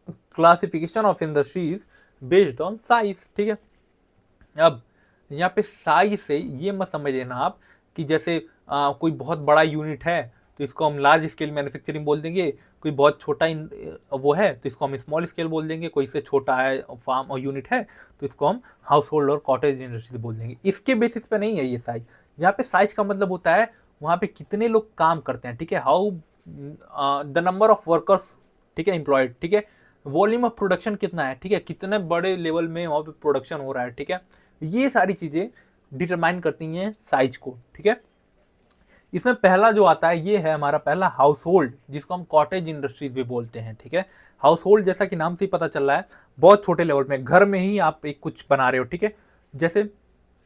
Classification of industries based on size, ठीक है। अब यहाँ पे साइज से ये मत समझ लेना आप कि जैसे कोई बहुत बड़ा यूनिट है तो इसको हम लार्ज स्केल मैन्युफैक्चरिंग बोल देंगे, कोई बहुत छोटा वो है तो इसको हम स्मॉल स्केल बोल देंगे, कोई इससे छोटा है फार्म और यूनिट है तो इसको हम हाउस होल्ड और कॉटेज इंडस्ट्री बोल देंगे। इसके बेसिस पे नहीं है ये साइज। यहाँ पे साइज का मतलब होता है वहाँ पे कितने लोग काम करते हैं, ठीक है, how the number of workers, ठीक है, एम्प्लॉयड, ठीक है, वॉल्यूम ऑफ प्रोडक्शन कितना है, ठीक है, कितने बड़े लेवल में वहाँ पे प्रोडक्शन हो रहा है, ठीक है। ये सारी चीजें डिटरमाइन करती हैं साइज को, ठीक है। इसमें पहला जो आता है ये है हमारा पहला हाउस होल्ड, जिसको हम कॉटेज इंडस्ट्रीज भी बोलते हैं, ठीक है। हाउस होल्ड जैसा कि नाम से ही पता चल रहा है बहुत छोटे लेवल में, घर में ही आप एक कुछ बना रहे हो, ठीक है। जैसे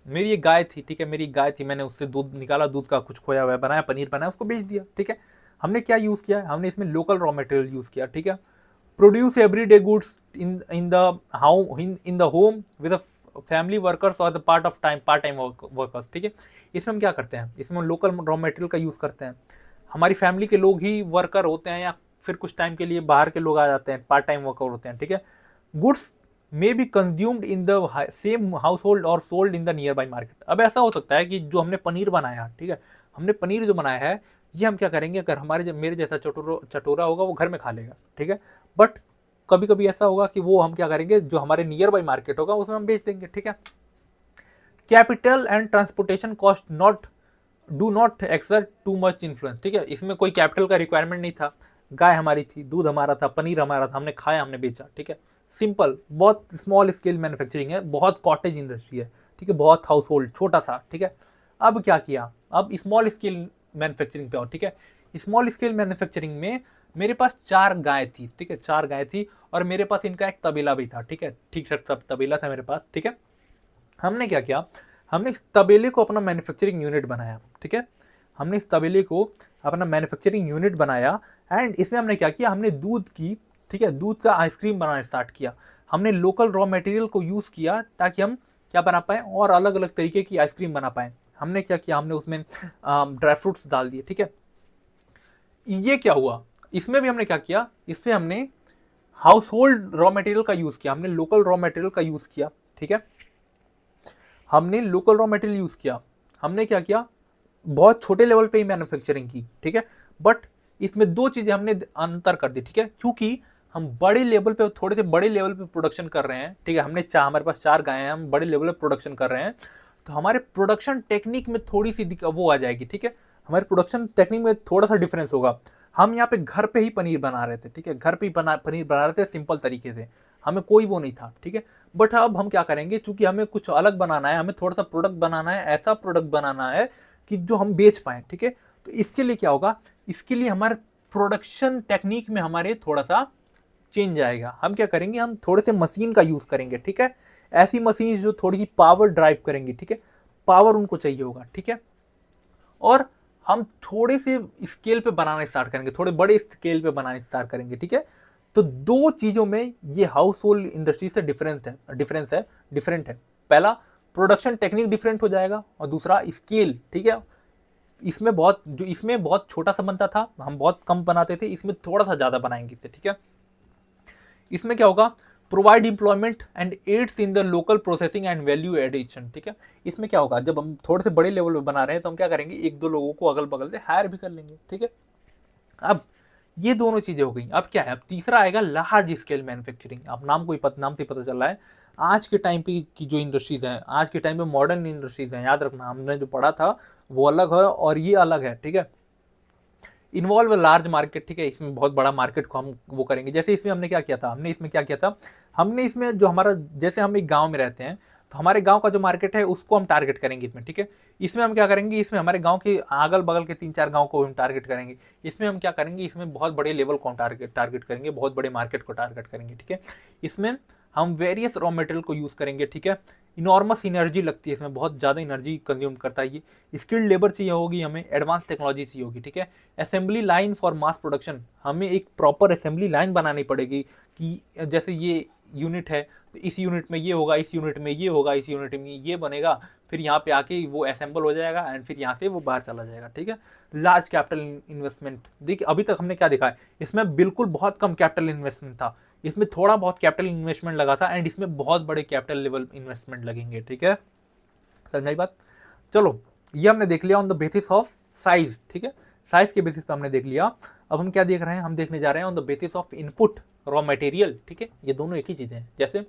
मेरी एक गाय थी, ठीक है, मेरी गाय थी, मैंने उससे दूध निकाला, दूध का कुछ खोया हुआ बनाया, पनीर बनाया, उसको बेच दिया, ठीक है। हमने क्या यूज किया है, हमने इसमें लोकल रॉ मटेरियल यूज किया, ठीक है। Produce everyday goods in the home with family workers और द पार्ट टाइम वर्कर्स, ठीक है। इसमें हम क्या करते हैं, इसमें हम लोकल रॉ मटेरियल का यूज करते हैं, हमारी फैमिली के लोग ही वर्कर होते हैं या फिर कुछ टाइम के लिए बाहर के लोग आ जाते हैं, पार्ट टाइम वर्कर होते हैं, ठीक है। Goods may be consumed in the same household और sold in the nearby market. अब ऐसा हो सकता है कि जो हमने पनीर बनाया, ठीक है, हमने पनीर जो बनाया है ये हम क्या करेंगे, अगर मेरे जैसा चटोरा होगा वो घर में खा लेगा, ठीक है। बट कभी कभी ऐसा होगा कि वो हम क्या करेंगे, जो हमारे नियर बाई मार्केट होगा उसमें हम बेच देंगे, ठीक है। Capital and transportation cost do not exert too much influence, ठीक है। इसमें कोई कैपिटल का रिक्वायरमेंट नहीं था, गाय हमारी थी, दूध हमारा था, पनीर हमारा था, हमने खाया, हमने बेचा, ठीक है। सिंपल, बहुत स्मॉल स्केल मैन्युफैक्चरिंग है, बहुत कॉटेज इंडस्ट्री है, ठीक है, बहुत हाउस होल्ड छोटा सा, ठीक है। अब क्या किया, अब स्मॉल स्केल मैन्युफैक्चरिंग पे आओ, ठीक है। स्मॉल स्केल मैन्युफैक्चरिंग में मेरे पास 4 गाय थी, ठीक है, 4 गाय थी और मेरे पास इनका एक तबेला भी था, ठीक है, ठीक ठाक तबेला था मेरे पास, ठीक है। हमने क्या किया, हमने इस तबेले को अपना मैन्युफैक्चरिंग यूनिट बनाया, ठीक है। हमने इस तबेले को अपना मैन्युफैक्चरिंग यूनिट बनाया एंड इसमें हमने क्या किया, हमने दूध की, ठीक है, दूध का आइसक्रीम बनाना स्टार्ट किया। हमने लोकल रॉ मटेरियल को यूज किया ताकि हम क्या बना पाए, और अलग अलग तरीके की आइसक्रीम बना पाए। हमने क्या किया, हमने उसमें ड्राई फ्रूट्स डाल दिए, ठीक है। ये क्या हुआ, इसमें भी हमने क्या किया, इसमें हमने हाउस होल्ड रॉ मटेरियल का यूज किया, हमने लोकल रॉ मटेरियल का यूज किया, ठीक है। हमने लोकल रॉ मटेरियल यूज किया, हमने क्या किया, बहुत छोटे लेवल पे ही मैन्युफैक्चरिंग की, ठीक है। बट इसमें 2 चीजें हमने अंतर कर दी, ठीक है, क्योंकि हम बड़े लेवल पे, थोड़े से बड़े लेवल पे प्रोडक्शन कर रहे हैं, ठीक है। हमारे पास 4 गाय हैं, हम बड़े लेवल पे प्रोडक्शन कर रहे हैं, तो हमारे प्रोडक्शन टेक्निक में थोड़ी सी वो आ जाएगी, ठीक है। हमारे प्रोडक्शन टेक्निक में थोड़ा सा डिफरेंस होगा। हम यहाँ पे घर पे ही पनीर बना रहे थे, ठीक है, घर पे ही पनीर बना रहे थे सिंपल तरीके से, हमें कोई वो नहीं था, ठीक है। बट अब हम क्या करेंगे, क्योंकि हमें कुछ अलग बनाना है, हमें थोड़ा सा प्रोडक्ट बनाना है, ऐसा प्रोडक्ट बनाना है कि जो हम बेच पाए, ठीक है। तो इसके लिए क्या होगा, इसके लिए हमारे प्रोडक्शन टेक्निक में हमारे थोड़ा सा चेंज आएगा। हम क्या करेंगे, हम थोड़े से मशीन का यूज करेंगे, ठीक है, ऐसी मशीन जो थोड़ी सी पावर ड्राइव करेंगी, ठीक है, पावर उनको चाहिए होगा, ठीक है। और हम थोड़े से स्केल पे बनाना स्टार्ट करेंगे, थोड़े बड़े स्केल पे बनाना स्टार्ट करेंगे, ठीक है। तो 2 चीजों में ये हाउस होल्ड इंडस्ट्री से डिफरेंट है। पहला, प्रोडक्शन टेक्निक डिफरेंट हो जाएगा और दूसरा स्केल, ठीक है। इसमें बहुत छोटा सा बनता था, हम बहुत कम बनाते थे, इसमें थोड़ा सा ज्यादा बनाएंगे इससे, ठीक है। इसमें क्या होगा, provide employment and aids in the local processing and value addition, ठीक है। इसमें क्या होगा, जब हम थोड़े से बड़े लेवल पे बना रहे हैं तो हम क्या करेंगे, 1-2 लोगों को अगल बगल से हायर भी कर लेंगे, ठीक है। अब ये दोनों चीजें हो गई, अब क्या है, अब तीसरा आएगा लार्ज स्केल मैन्युफैक्चरिंग। अब नाम से पता चल रहा है आज के टाइम पे की जो इंडस्ट्रीज हैं, आज के टाइम पे मॉडर्न इंडस्ट्रीज हैं, याद रखना हमने जो पढ़ा था वो अलग है और ये अलग है, ठीक है। इन्वॉल्व लार्ज मार्केट, ठीक है, इसमें बहुत बड़ा मार्केट को हम वो करेंगे। जैसे इसमें हमने क्या किया था, हमने इसमें क्या किया था, हमने इसमें जो हमारा, जैसे हम एक गांव में रहते हैं तो हमारे गांव का जो मार्केट है उसको हम टारगेट करेंगे इसमें, ठीक है। इसमें हम क्या करेंगे, इसमें हमारे गांव के अगल बगल के 3-4 गांव को हम टारगेट करेंगे। इसमें हम क्या करेंगे, इसमें बहुत बड़े लेवल को टारगेट करेंगे, बहुत बड़े मार्केट को टारगेट करेंगे, ठीक है। इसमें हम वेरियस रॉ मटेरियल को यूज करेंगे, ठीक है। इनॉर्मस एनर्जी लगती है इसमें, बहुत ज़्यादा एनर्जी कंज्यूम करता है ये। स्किल्ड लेबर चाहिए होगी हमें, एडवांस टेक्नोलॉजी चाहिए होगी, ठीक है। Assembly line for mass production, हमें एक प्रॉपर असेंबली लाइन बनानी पड़ेगी कि जैसे ये यूनिट है तो इस यूनिट में ये होगा, इस यूनिट में ये होगा, इस यूनिट में ये बनेगा, फिर यहाँ पे आके वो असेंबल हो जाएगा एंड फिर यहाँ से वो बाहर चला जाएगा, ठीक है। लार्ज कैपिटल इन्वेस्टमेंट, देखिए अभी तक हमने क्या देखा है, इसमें बिल्कुल बहुत कम कैपिटल इन्वेस्टमेंट था, इसमें थोड़ा बहुत कैपिटल इन्वेस्टमेंट लगा था एंड इसमें बहुत बड़े कैपिटल लेवल इन्वेस्टमेंट लगेंगे, ठीक है। समझ आई बात। चलो ये हमने देख लिया on the basis of size, ठीक है, साइज के बेसिस पे हमने देख लिया। अब हम क्या देख रहे हैं, हम देखने जा रहे हैं on the basis of input raw material, ठीक है। ये दोनों एक ही चीजें हैं। जैसे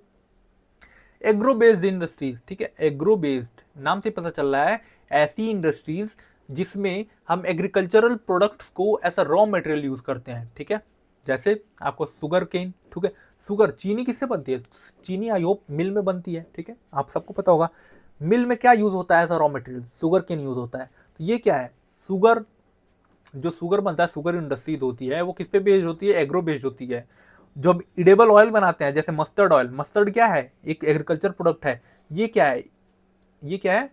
एग्रो बेस्ड इंडस्ट्रीज, ठीक है, एग्रो बेस्ड नाम से पता चल रहा है ऐसी इंडस्ट्रीज जिसमें हम एग्रीकल्चरल प्रोडक्ट्स को as a raw material use करते हैं, ठीक है। जैसे आपको शुगर केन, ठीक है, शुगर, चीनी किससे बनती है, चीनी आई होप मिल में बनती है, ठीक है, आप सबको पता होगा। मिल में क्या यूज होता है as a raw material, sugar cane use होता है। तो ये क्या है, शुगर, जो शुगर बनता है, शुगर इंडस्ट्रीज होती है वो किस पे बेस्ड होती है, एग्रो बेस्ड होती है। जो हम इडेबल ऑयल बनाते हैं जैसे मस्टर्ड ऑयल, मस्टर्ड क्या है, एक एग्रीकल्चर प्रोडक्ट है। ये क्या है, ये क्या है,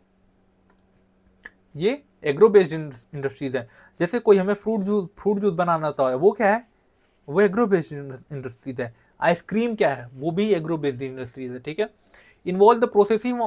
ये एग्रो बेस्ड इंडस्ट्रीज है। जैसे कोई हमें फ्रूट जूस बनाना होता है, वो क्या है, वो एग्रो बेस्ड इंडस्ट्रीज है। आइसक्रीम क्या है, वो भी एग्रो बेस्ड इंडस्ट्रीज है, ठीक है। इन्वॉल्व द प्रोसेसिंग,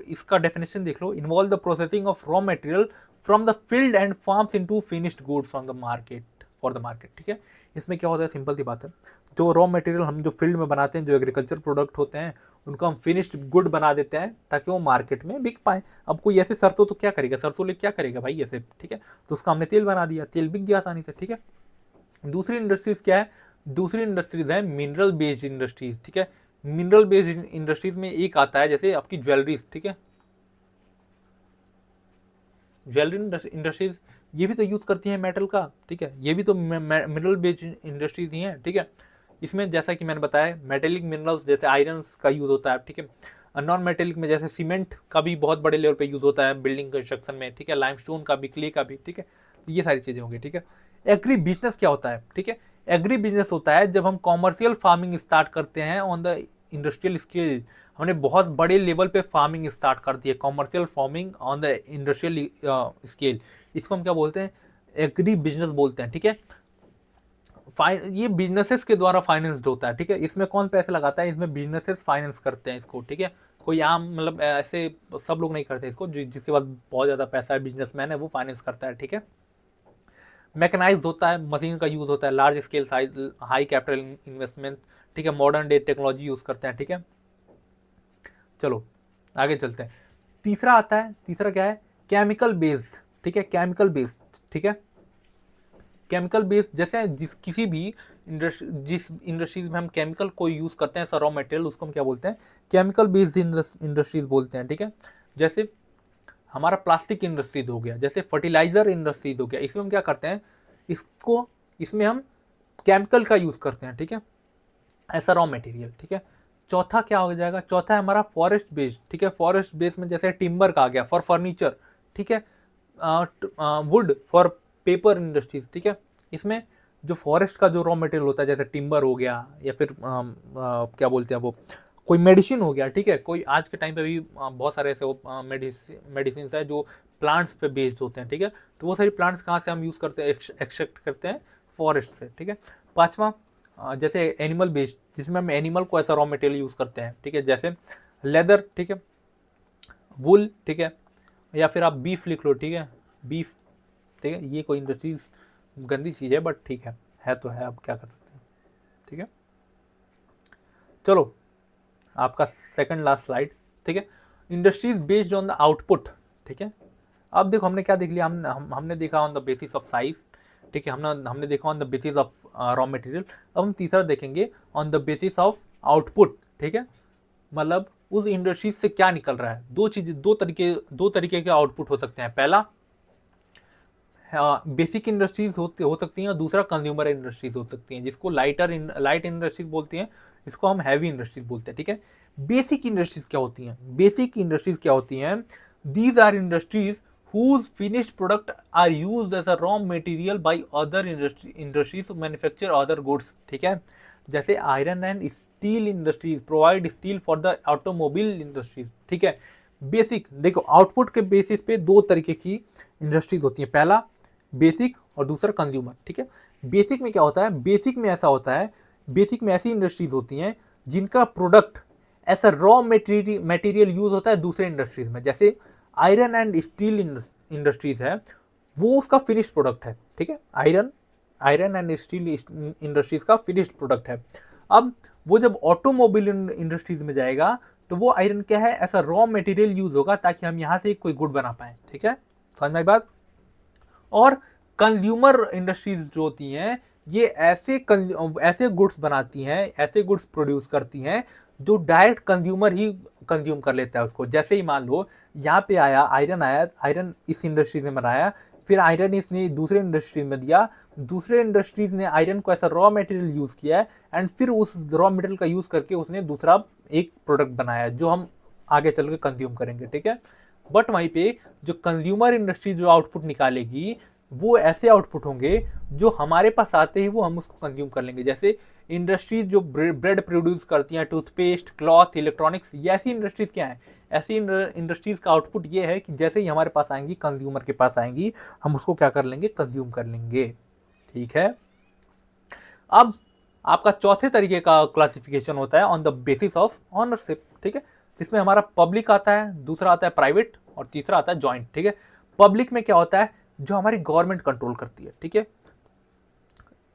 इसका डेफिनेशन देख लो, involve the processing of raw material from the field and farms into finished good from the market, for the market, ठीक है। इसमें क्या होता है, सिंपल सी बात है, जो रॉ मटेरियल हम जो फील्ड में बनाते हैं, जो एग्रीकल्चर प्रोडक्ट होते हैं, उनको हम फिनिश्ड गुड बना देते हैं ताकि वो मार्केट में बिक पाए। अब कोई ऐसे सरसों तो क्या करेगा, सरसों ले क्या करेगा भाई ऐसे, ठीक है, तो उसका हमने तेल बना दिया, तेल बिक गया आसानी से, ठीक है। दूसरी इंडस्ट्रीज क्या है, दूसरी इंडस्ट्रीज है मिनरल बेस्ड इंडस्ट्रीज, ठीक है। मिनरल बेस्ड इंडस्ट्रीज में एक आता है जैसे आपकी ज्वेलरीज, ठीक है, ज्वेलरी इंडस्ट्रीज ये भी तो यूज करती है मेटल का, ठीक है, ये भी तो मिनरल बेस्ड इंडस्ट्रीज ही हैं, ठीक है। इसमें जैसा कि मैंने बताया मेटेलिक मिनरल्स जैसे आयरन का यूज होता है, ठीक है। नॉन मेटेलिक में जैसे सीमेंट का भी बहुत बड़े लेवल पे यूज होता है बिल्डिंग कंस्ट्रक्शन में, ठीक है, लाइमस्टोन का भी, क्ले का भी, ठीक है। तो ये सारी चीजें होंगी, ठीक है। एग्री बिजनेस क्या होता है, ठीक है, एग्री बिजनेस होता है जब हम कॉमर्शियल फार्मिंग स्टार्ट करते हैं ऑन द इंडस्ट्रियल स्केल। हमने बहुत बड़े लेवल पे फार्मिंग स्टार्ट कर दी है, commercial farming on the industrial scale, इसको हम क्या बोलते हैं, एग्री बिजनेस बोलते हैं, ठीक है। ये बिजनेसेस के द्वारा फाइनेंस्ड होता है, ठीक है। इसमें कौन पैसे लगाता है, इसमें बिजनेसेस फाइनेंस करते हैं इसको, ठीक है। कोई आम मतलब ऐसे सब लोग नहीं करते इसको, जिसके पास बहुत ज्यादा पैसा है, बिजनेसमैन है, वो फाइनेंस करता है, ठीक है। मैकेनाइज्ड होता है, मशीन का यूज होता है, large scale size, high capital investment, ठीक है, मॉडर्न डे टेक्नोलॉजी यूज करते हैं, ठीक है। चलो आगे चलते हैं। तीसरा आता है, तीसरा क्या है, केमिकल बेस्ड, ठीक है, केमिकल बेस्ड, ठीक है। केमिकल बेस्ड जैसे किसी भी जिस इंडस्ट्रीज में हम केमिकल को यूज करते हैं ऐसा रॉ मटेरियल, उसको हम क्या बोलते हैं, केमिकल बेस्ड इंडस्ट्रीज बोलते हैं, ठीक है। जैसे हमारा प्लास्टिक इंडस्ट्रीज हो गया, जैसे फर्टिलाइजर इंडस्ट्रीज हो गया, इसमें हम क्या करते हैं, इसको, इसमें हम केमिकल का यूज करते हैं, ठीक है, ऐसा रॉ मटेरियल, ठीक है। चौथा क्या हो जाएगा, चौथा है हमारा फॉरेस्ट बेस्ड, ठीक है। फॉरेस्ट बेस्ड में जैसे टिम्बर का आ गया फॉर फर्नीचर, ठीक है, वुड फॉर पेपर इंडस्ट्रीज, ठीक है। इसमें जो फॉरेस्ट का जो रॉ मटेरियल होता है जैसे टिम्बर हो गया या फिर क्या बोलते हैं वो, कोई मेडिसिन हो गया, ठीक है, कोई आज के टाइम पे भी बहुत सारे ऐसे मेडिसिन है जो प्लांट्स पे बेस्ड होते हैं, ठीक है। तो वो सारी प्लांट्स कहाँ से हम यूज करते हैं, एक्सट्रैक्ट करते हैं फॉरेस्ट से, ठीक है। पांचवा जैसे एनिमल बेस्ड, जिसमें हम एनिमल को ऐसा रॉ मटेरियल यूज करते हैं, ठीक है, जैसे लेदर, ठीक है, वुल, ठीक है, या फिर आप बीफ लिख लो, ठीक है, बीफ, ठीक है। ये कोई इंडस्ट्रीज गंदी चीज है बट ठीक है तो है, अब क्या कर सकते हैं, ठीक है। चलो आपका सेकंड लास्ट स्लाइड, ठीक है, industries based on the output, ठीक है। अब देखो हमने क्या देख लिया, हमने देखा on the basis of size, ठीक है, हमने देखा on the basis of raw material. अब हम तीसरा देखेंगे on the basis of output, ठीक है, मतलब उस इंडस्ट्रीज से क्या निकल रहा है। दो तरीके के आउटपुट हो सकते हैं। पहला बेसिक इंडस्ट्रीज हो सकती हैं और दूसरा कंज्यूमर इंडस्ट्रीज हो सकती हैं, जिसको लाइट इंडस्ट्रीज बोलते हैं, इसको हम हैवी इंडस्ट्रीज बोलते हैं, ठीक है। बेसिक इंडस्ट्रीज क्या होती हैं? बेसिक इंडस्ट्रीज क्या होती हैं? These are industries whose finished product are used as a raw material by other industries to manufacture other goods, ठीक है। जैसे iron and steel industries provide steel for the automobile industries, ठीक है। बेसिक देखो, आउटपुट के बेसिस पे दो तरीके की इंडस्ट्रीज होती है, पहला बेसिक और दूसरा कंज्यूमर, ठीक है। बेसिक में क्या होता है? बेसिक में ऐसा होता है, बेसिक में ऐसी इंडस्ट्रीज होती हैं जिनका प्रोडक्ट ऐसा रॉ मटेरियल यूज होता है दूसरे इंडस्ट्रीज में, जैसे आयरन एंड स्टील इंडस्ट्रीज है, वो उसका फिनिश्ड प्रोडक्ट है, ठीक है। आयरन एंड स्टील इंडस्ट्रीज का फिनिश्ड प्रोडक्ट है। अब वो जब ऑटोमोबाइल इंडस्ट्रीज में जाएगा तो वो आयरन क्या है? ऐसा रॉ मटेरियल यूज होगा ताकि हम यहाँ से कोई गुड बना पाए, ठीक है। समझ में आई बात? और कंज्यूमर इंडस्ट्रीज जो होती हैं, ये ऐसे गुड्स बनाती हैं, ऐसे गुड्स प्रोड्यूस करती हैं जो डायरेक्ट कंज्यूमर ही कंज्यूम कर लेता है उसको। जैसे ही मान लो यहाँ पे आया आयरन इस इंडस्ट्री में बनाया, फिर आयरन इसने दूसरे इंडस्ट्री में दिया, दूसरे इंडस्ट्रीज ने आयरन को ऐसा रॉ मटेरियल यूज किया है एंड फिर उस रॉ मटेरियल का यूज करके उसने दूसरा एक प्रोडक्ट बनाया जो हम आगे चल के कंज्यूम करेंगे, ठीक है। बट वहीं पे जो कंज्यूमर इंडस्ट्री जो आउटपुट निकालेगी वो ऐसे आउटपुट होंगे जो हमारे पास आते ही वो हम उसको कंज्यूम कर लेंगे। जैसे इंडस्ट्रीज जो ब्रेड प्रोड्यूस करती हैं, टूथपेस्ट, क्लॉथ, इलेक्ट्रॉनिक्स, ये ऐसी इंडस्ट्रीज क्या है? ऐसी इंडस्ट्रीज का आउटपुट ये है कि जैसे ही हमारे पास आएंगी, कंज्यूमर के पास आएंगी, हम उसको क्या कर लेंगे? कंज्यूम कर लेंगे, ठीक है। अब आपका चौथे तरीके का क्लासिफिकेशन होता है on the basis of ownership, ठीक है, जिसमें हमारा पब्लिक आता है, दूसरा आता है प्राइवेट और तीसरा आता है जॉइंट, ठीक है। पब्लिक में क्या होता है? जो हमारी गवर्नमेंट कंट्रोल करती है, ठीक है।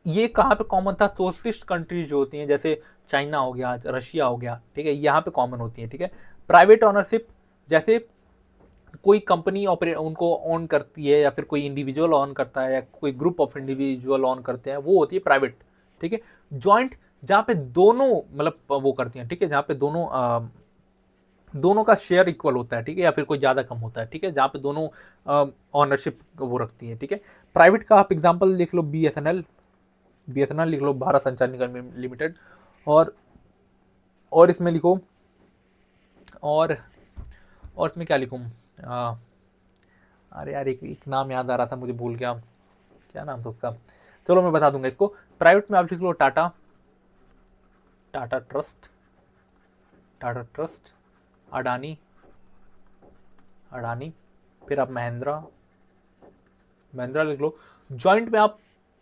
ये कहाँ पे कॉमन था? सोशलिस्ट कंट्रीज जो होती हैं, जैसे चाइना हो गया, रशिया हो गया, ठीक है, यहाँ पे कॉमन होती है, ठीक है। प्राइवेट ऑनरशिप, जैसे कोई कंपनी उनको ऑन करती है या फिर कोई इंडिविजुअल ऑन करता है या कोई ग्रुप ऑफ इंडिविजुअल ऑन करते हैं, वो होती है प्राइवेट, ठीक है। जॉइंट, जहाँ पे दोनों मतलब वो करती हैं, ठीक है, जहाँ पे दोनों का शेयर इक्वल होता है, ठीक है, या फिर कोई ज्यादा कम होता है, ठीक है, जहाँ पे दोनों ऑनरशिप वो रखती है, ठीक है। प्राइवेट का आप एग्जांपल लिख लो, बीएसएनएल लिख लो, भारत संचार निगम लिमिटेड, और इसमें लिखो, और इसमें क्या लिखूं? अरे यार, एक नाम याद आ रहा था, मुझे भूल गया, क्या नाम था उसका, चलो मैं बता दूंगा इसको। प्राइवेट में आप लिख लो टाटा ट्रस्ट, अडानी, फिर आप महिंद्रा लिख लो। जॉइंट में आप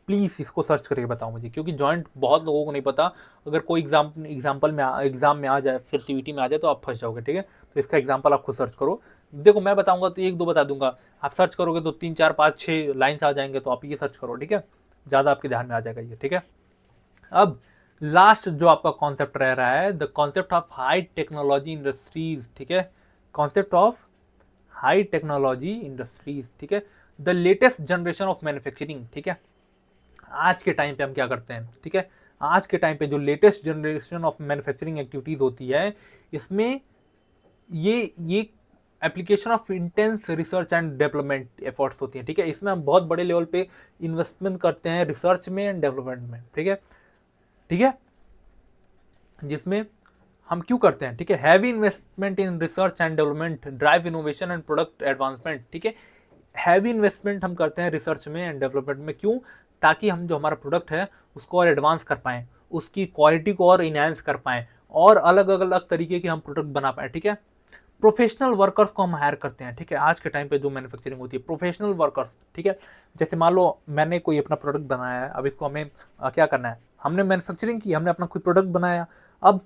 प्लीज इसको सर्च करके बताओ मुझे, क्योंकि जॉइंट बहुत लोगों को नहीं पता। अगर कोई एग्जाम में आ जाए, फिर सीवीटी में आ जाए तो आप फंस जाओगे, ठीक है। तो इसका एग्जाम्पल आप खुद सर्च करो। देखो, मैं बताऊंगा तो एक दो बता दूंगा, आप सर्च करोगे तो 3 4 5 6 लाइन्स आ जाएंगे, तो आप ये सर्च करो, ठीक है, ज्यादा आपके ध्यान में आ जाएगा ये, ठीक है। अब लास्ट जो आपका कॉन्सेप्ट रह रहा है, the concept of high technology industries, ठीक है, concept of high technology industries, ठीक है, the latest generation of manufacturing, ठीक है। आज के टाइम पे हम क्या करते हैं, ठीक है, आज के टाइम पे जो latest generation of manufacturing activities होती है, इसमें ये application of intense research and development efforts होती है, ठीक है। इसमें हम बहुत बड़े लेवल पे इन्वेस्टमेंट करते हैं रिसर्च में एंड डेवलपमेंट में, ठीक है, जिसमें हम क्यों करते हैं, ठीक है, heavy investment in research and development drive innovation and product advancement, ठीक है। हैवी इन्वेस्टमेंट हम करते हैं रिसर्च में एंड डेवलपमेंट में, क्यों? ताकि हम जो हमारा प्रोडक्ट है उसको और एडवांस कर पाएं, उसकी क्वालिटी को और इनहेंस कर पाएं, और अलग अलग तरीके के हम प्रोडक्ट बना पाएं, ठीक है। प्रोफेशनल वर्कर्स को हम हायर करते हैं, ठीक है। आज के टाइम पे जो मैन्युफैक्चरिंग होती है, प्रोफेशनल वर्कर्स, ठीक है। जैसे मान लो मैंने कोई अपना प्रोडक्ट बनाया है, अब इसको हमें क्या करना है, हमने मैन्युफैक्चरिंग की, हमने अपना खुद प्रोडक्ट बनाया, अब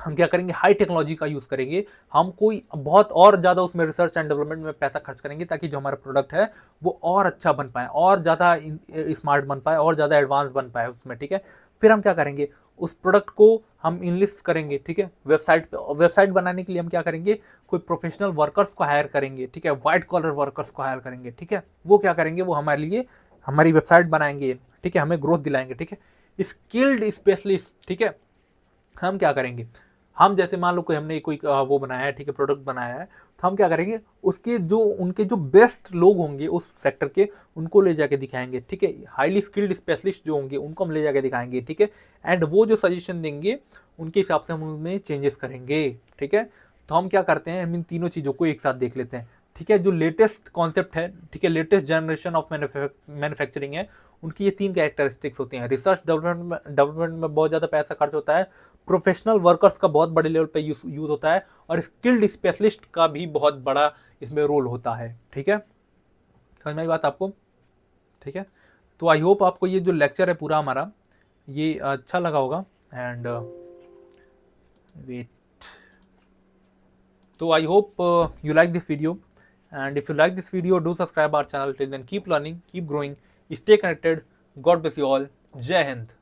हम क्या करेंगे? हाई टेक्नोलॉजी का यूज करेंगे, हम कोई बहुत और ज्यादा उसमें रिसर्च एंड डेवलपमेंट में पैसा खर्च करेंगे, ताकि जो हमारा प्रोडक्ट है वो और अच्छा बन पाए, और ज्यादा स्मार्ट बन पाए, और ज्यादा एडवांस बन पाए उसमें, ठीक है। फिर हम क्या करेंगे? उस प्रोडक्ट को हम इनलिस्ट करेंगे, ठीक है। वेबसाइट बनाने के लिए हम क्या करेंगे? कोई प्रोफेशनल वर्कर्स को हायर करेंगे, ठीक है, व्हाइट कॉलर वर्कर्स को हायर करेंगे, ठीक है। वो क्या करेंगे? वो हमारे लिए हमारी वेबसाइट बनाएंगे, ठीक है, हमें ग्रोथ दिलाएंगे, ठीक है। स्किल्ड स्पेशलिस्ट, ठीक है, हम क्या करेंगे? हम जैसे मान लो कोई हमने कोई वो बनाया है, ठीक है, प्रोडक्ट बनाया है, तो हम क्या करेंगे, उसके जो उनके जो बेस्ट लोग होंगे उस सेक्टर के, उनको ले जाके दिखाएंगे, ठीक है, हाईली स्किल्ड स्पेशलिस्ट जो होंगे उनको हम ले जाके दिखाएंगे, ठीक है, एंड वो जो सजेशन देंगे उनके हिसाब से हम उनमें चेंजेस करेंगे, ठीक है। तो हम क्या करते हैं, हम इन तीनों चीज़ों को एक साथ देख लेते हैं, ठीक है। जो लेटेस्ट कॉन्सेप्ट है, ठीक है, लेटेस्ट जनरेशन ऑफ मैन्युफैक्चरिंग है, उनकी ये 3 कैरेक्टरिस्टिक्स होती हैं। रिसर्च डेवलपमेंट में बहुत ज़्यादा पैसा खर्च होता है, प्रोफेशनल वर्कर्स का बहुत बड़े लेवल पे यूज़ होता है, और स्किल्ड स्पेशलिस्ट का भी बहुत बड़ा इसमें रोल होता है, ठीक है। समझ में आई बात आपको, ठीक है। तो आई होप आपको ये जो लेक्चर है पूरा हमारा ये अच्छा लगा होगा, and wait, so I hope you like this video, and if you like this video, do subscribe our channel. Till then, keep learning, keep growing, stay connected. God bless you all. Jai Hind.